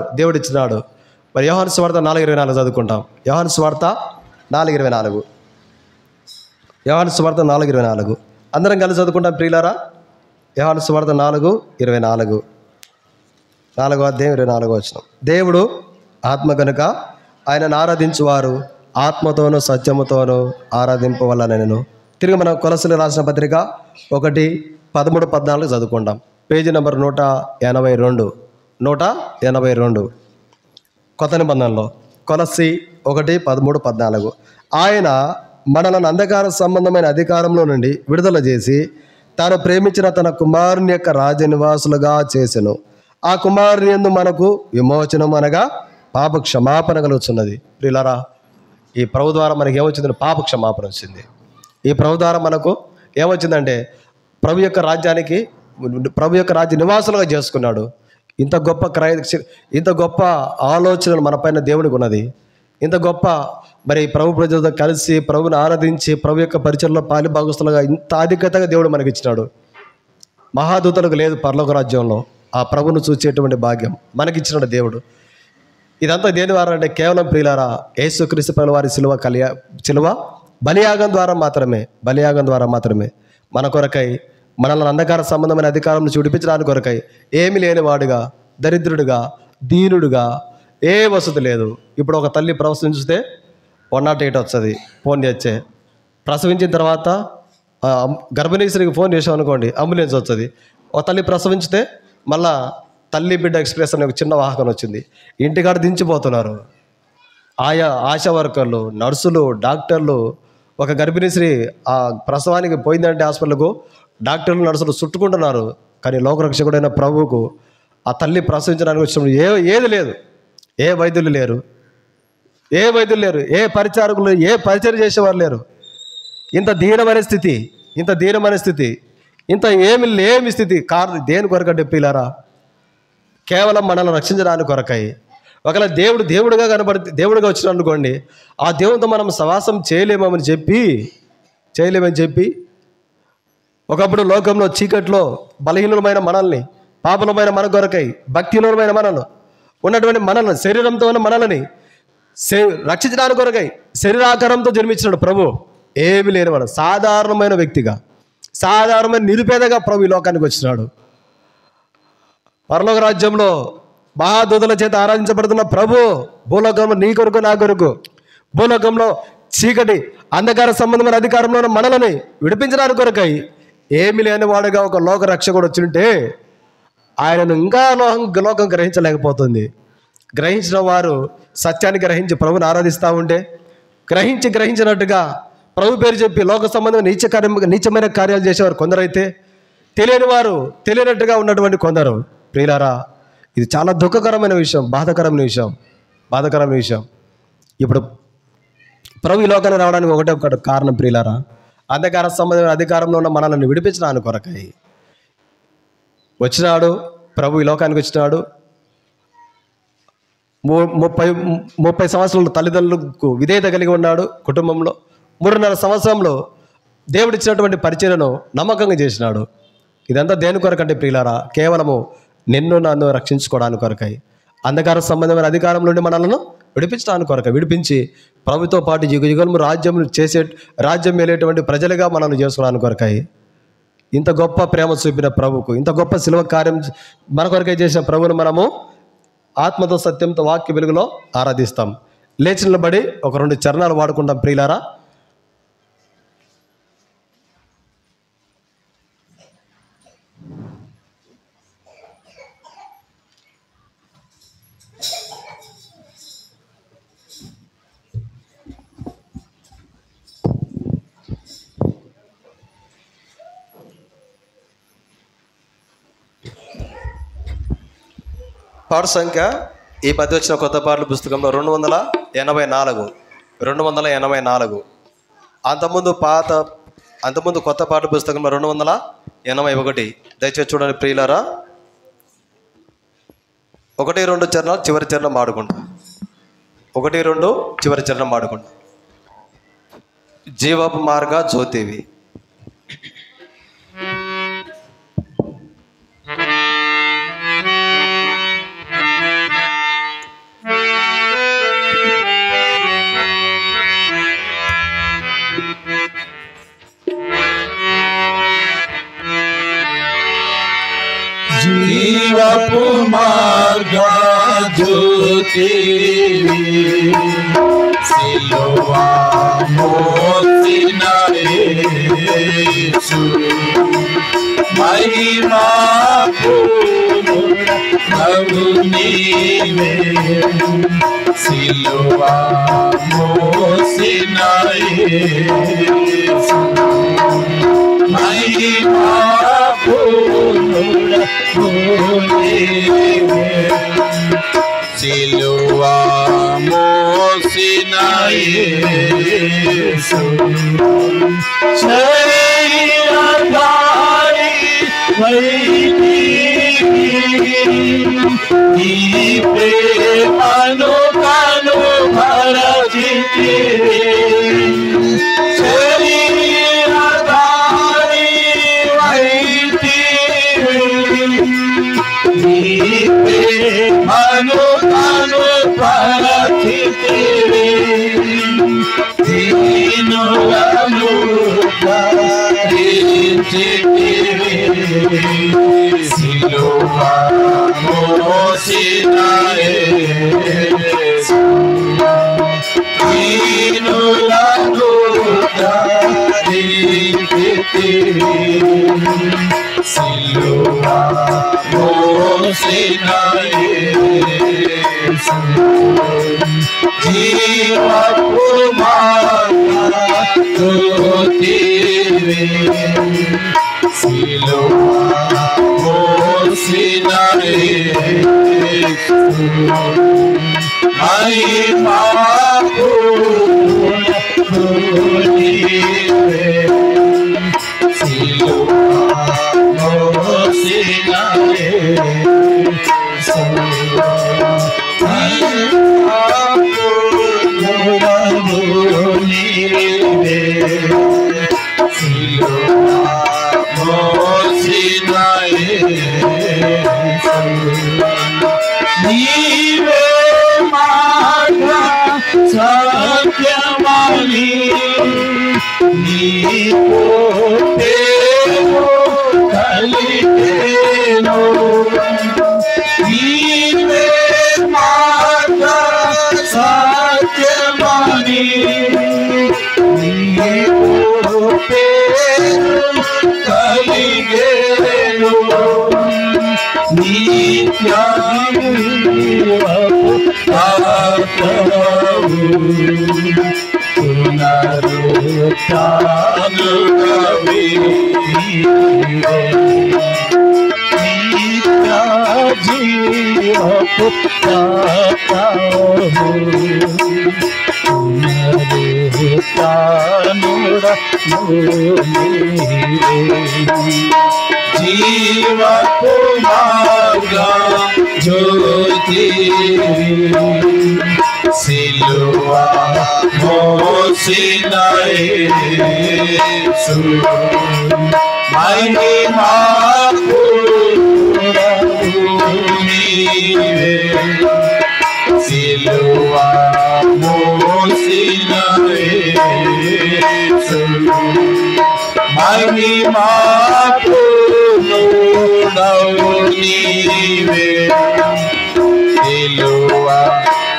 S1: మరి యోహాను సువార్త 4:24 చదువుకుంటాం. యోహాను సువార్త 4:24 అందరం కలిసి చదువుకుంటాం ప్రియులారా. యోహాను సువార్త 4:24 4వ అధ్యాయం 24వ వచనం. దేవుడు ఆత్మ కనుక ఆయనను ఆరాధించువారు ఆత్మతోనూ సత్యముతోనూ ఆరాధింపవలనెను. తిరిగి మనం కొలస్సీలకు రాసిన పత్రిక 1:13-14 చదువుకుంటాం. పేజీ నెంబర్ 182 కొత్త నిబంధనలో కొలస్సీ 1:13-14. ఆయన మనలను అంధకార సంబంధమైన అధికారంలో నుండి విడుదల చేసి
S3: తాను ప్రేమించిన తన కుమారుని యొక్క రాజనివాసులుగా చేసెను. ఆ కుమారుని యందు మనకు విమోచనం అనగా పాప క్షమాపణ కలుగుతున్నది. ప్రియులారా, ఈ ప్రభు ద్వారా మనకి ఏమొచ్చిందంటే పాప క్షమాపణ వచ్చింది. ఈ ప్రభు ద్వారా మనకు ఏమొచ్చిందంటే ప్రభు యొక్క రాజ్యానికి, ప్రభు యొక్క రాజ్య నివాసులుగా చేసుకున్నాడు. ఇంత గొప్ప ఆలోచనలు మన పైన దేవుడికి ఉన్నది. ఇంత గొప్ప మరి ప్రభు ప్రజలతో కలిసి ప్రభుని ఆరాధించి ప్రభు యొక్క పరిచయంలో పాలి భాగస్తులుగా ఇంత ఆధిక్యతగా దేవుడు మనకి ఇచ్చినాడు. మహాదూతలకు లేదు పరలోక రాజ్యంలో ఆ ప్రభును చూసేటువంటి భాగ్యం మనకిచ్చినాడు దేవుడు. ఇదంతా దేని ద్వారా అంటే కేవలం ప్రియులారా యేసుక్రీస్తు ప్రభుల వారి సిలువ బలియాగం ద్వారా మాత్రమే మన కొరకై, మనల్ని అంధకార సంబంధమైన అధికారం నుంచి విడిపించడానికి కొరకై, ఏమి లేనివాడుగా, దరిద్రుడుగా, దీనుడుగా, ఏ వసతి లేదు. ఇప్పుడు ఒక తల్లి ప్రసవించితే 108 వస్తుంది, ఫోన్ చేస్తే. ప్రసవించిన తర్వాత గర్భిణీ స్త్రీకి ఫోన్ చేసాం అనుకోండి, అంబులెన్స్ వస్తుంది. ఒక తల్లి ప్రసవించితే మళ్ళా తల్లి బిడ్డ ఎక్స్ప్రెస్ అనే ఒక చిన్న వాహనం వచ్చింది. ఇంటికాడ దించిపోతున్నారు. ఆయా ఆశా వర్కర్లు, నర్సులు, డాక్టర్లు. ఒక గర్భిణీ స్త్రీ ఆ ప్రసవానికి పోయిందంటే హాస్పిటల్కు డాక్టర్లు, నర్సులు చుట్టుకుంటున్నారు. కానీ లోకరక్షకుడైన ప్రభువుకు ఆ తల్లి ప్రసవించడానికి వచ్చినప్పుడు ఏది లేదు, ఏ వైద్యులు లేరు, ఏ పరిచారకులు, ఏ పరిచయం చేసేవారు లేరు. ఇంత దీనమైన స్థితి, ఇంత ఏమి స్థితి కారణం దేని కొరకంటే ప్రియులారా కేవలం మనల్ని రక్షించడానికి కొరకై. ఒకవేళ దేవుడుగా దేవుడిగా వచ్చిన అనుకోండి, ఆ దేవునితో మనం సవాసం చేయలేమని చెప్పి ఒకప్పుడు లోకంలో చీకట్లో బలహీనులమైన మనల్ని, పాపలమైన మన కొరకై, భక్తిహీనులమైన మనల్ని ఉన్నటువంటి మనల్ని, శరీరంతో ఉన్న మనల్ని రక్షించడానికి కొరకై శరీరాకారంతో జన్మించినాడు ప్రభు. ఏమి లేనివాడు సాధారణమైన వ్యక్తిగా, సాధారణమైన నిరుపేదగా ప్రభు ఈ లోకానికి వచ్చినాడు. పరలోక రాజ్యంలో మహాదూతల చేత ఆరాధించబడుతున్న ప్రభు భూలోకంలో నీ కొరకు, నా కొరకు, భూలోకంలో చీకటి అంధకార సంబంధమైన అధికారంలో మనల్ని విడిపించడానికి కొరకై ఏమి లేని వాడుగా ఒక లోక రక్షకుడు వచ్చింటే ఆయనను ఇంకా లోకం గ్రహించలేకపోతుంది. గ్రహించిన వారు సత్యాన్ని గ్రహించి ప్రభుని ఆరాధిస్తూ ఉంటే, గ్రహించినట్టుగా ప్రభు పేరు చెప్పి లోక సంబంధమైన నీచమైన కార్యాలు చేసేవారు కొందరైతే, తెలియనట్టుగా ఉన్నటువంటి కొందరు. ప్రియులారా, ఇది చాలా దుఃఖకరమైన విషయం, బాధాకరమైన విషయం. ఇప్పుడు ప్రభు ఈ లోకాన్ని రావడానికి ఒకటే కారణం ప్రియులారా, అంధకార సంబంధమైన అధికారంలో ఉన్న మనల్ని విడిపించడానికి కొరకై వచ్చినాడు. ప్రభు ఈ లోకానికి వచ్చినాడు. 30 సంవత్సరాలు తల్లిదండ్రులకు విధేయత కలిగి ఉన్నాడు. కుటుంబంలో 3.5 సంవత్సరంలో దేవుడిచ్చినటువంటి పరిచర్యను నమ్మకంగా చేసినాడు. ఇదంతా దేని కొరకంటే ప్రియులారా కేవలము నిన్ను నన్ను రక్షించుకోవడానికి కొరకై, అంధకార సంబంధమైన అధికారం నుండి మనల్ని విడిపించడానికి కొరకై, విడిపించి ప్రభుతో పాటు యుగయుగము రాజ్యం వెళ్ళేటువంటి ప్రజలుగా మనల్ని చేసుకోవడానికి కొరకై, ఇంత గొప్ప ప్రేమ చూపిన ప్రభుకు, ఇంత గొప్ప శిలువ కార్యం మన కొరకై చేసిన ప్రభువును మనము ఆత్మతో సత్యంతో వాక్య వెలుగులో ఆరాధిస్తాం. లేచి నిలబడి ఒక 2 చరణాలు వాడుకుంటాం ప్రియులారా. పాట సంఖ్య ఈ మధ్య వచ్చిన కొత్త పాటల పుస్తకంలో 284. అంతకుముందు కొత్త పాటల పుస్తకంలో 281. దయచేసి చూడండి ప్రియులారా. 1-2 చరణాలు చివరి చరణం ఆడుకుంటా. 1-2 చివరి చరణం ఆడుకుంటా. జీవపు మార్గ జ్యోతివి.
S2: జీవపు మార్గ జ్యోతివి, సిలువ మోసిన యేసు, మహిమా ప్రభు నీవే, సిలువ మోసిన యేసు, సిలువా మోసిన యేసు శరీరధారి ఈ ప్రేమను కను భరచితివి శరీరధారి ప్రేమను కను భరచితివి దీనులను ధరించితివి సిలువా మోసిన యేసు దీనులను ధరించితివి సిలువా మోసిన యేసు జీవపు మార్గముతివి సిలువా మోసిన యేసు మహిమపునివే సిలువా మోసిన యేసు మహిమపునివే సిలువా మోసిన యేసు నీవే మార్గ సత్యమని నీకు పేరు కలిగేను నీవే మార్గ సత్యమని నీకు పేరు కలిగేను నిత్యజీవపు ఆత్మవు పునరుత్థానమే నిత్యజీవపు ఆత్మవు జీవపు మార్గ జ్యోతివి సిలువా మోసిన యేసు మహిమపునివే సిలువా మోసిన యేసు మహిమపునివే సిలువా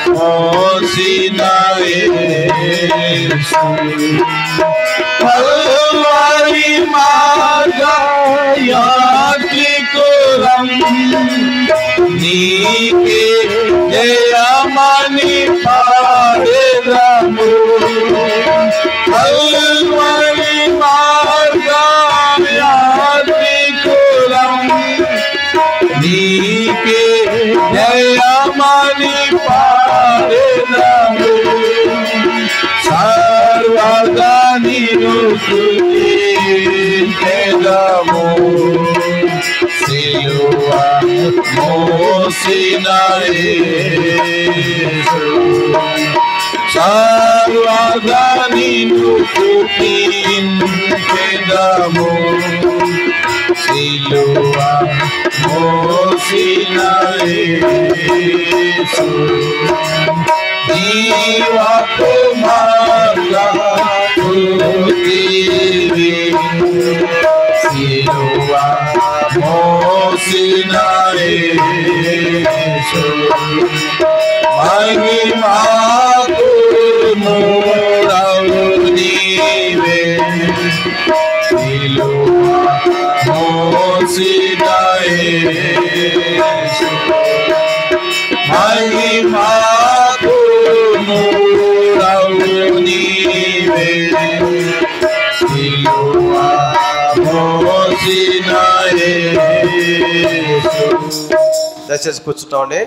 S2: మోసిన యేసు కల్వరి మార్గయాత్రికులం నీకే జయమని పాడెదము కల్వరి మార్గయాత్రికులం నీకే జయమని పాడెదము సర్వదా నిన్ను స్తుతించెదము సిలువా మోసిన యేసు సర్వదా నిన్ను స్తుతించెదము సిలువా మోసిన యేసు జీవపు మార్గముతివి సిలువా మోసిన యేసు మహిమపునివే సిలువా మోసిన యేసు మహిమపునివే కాచిన యేసు.
S1: దయచేసి కూర్చుంటామండి.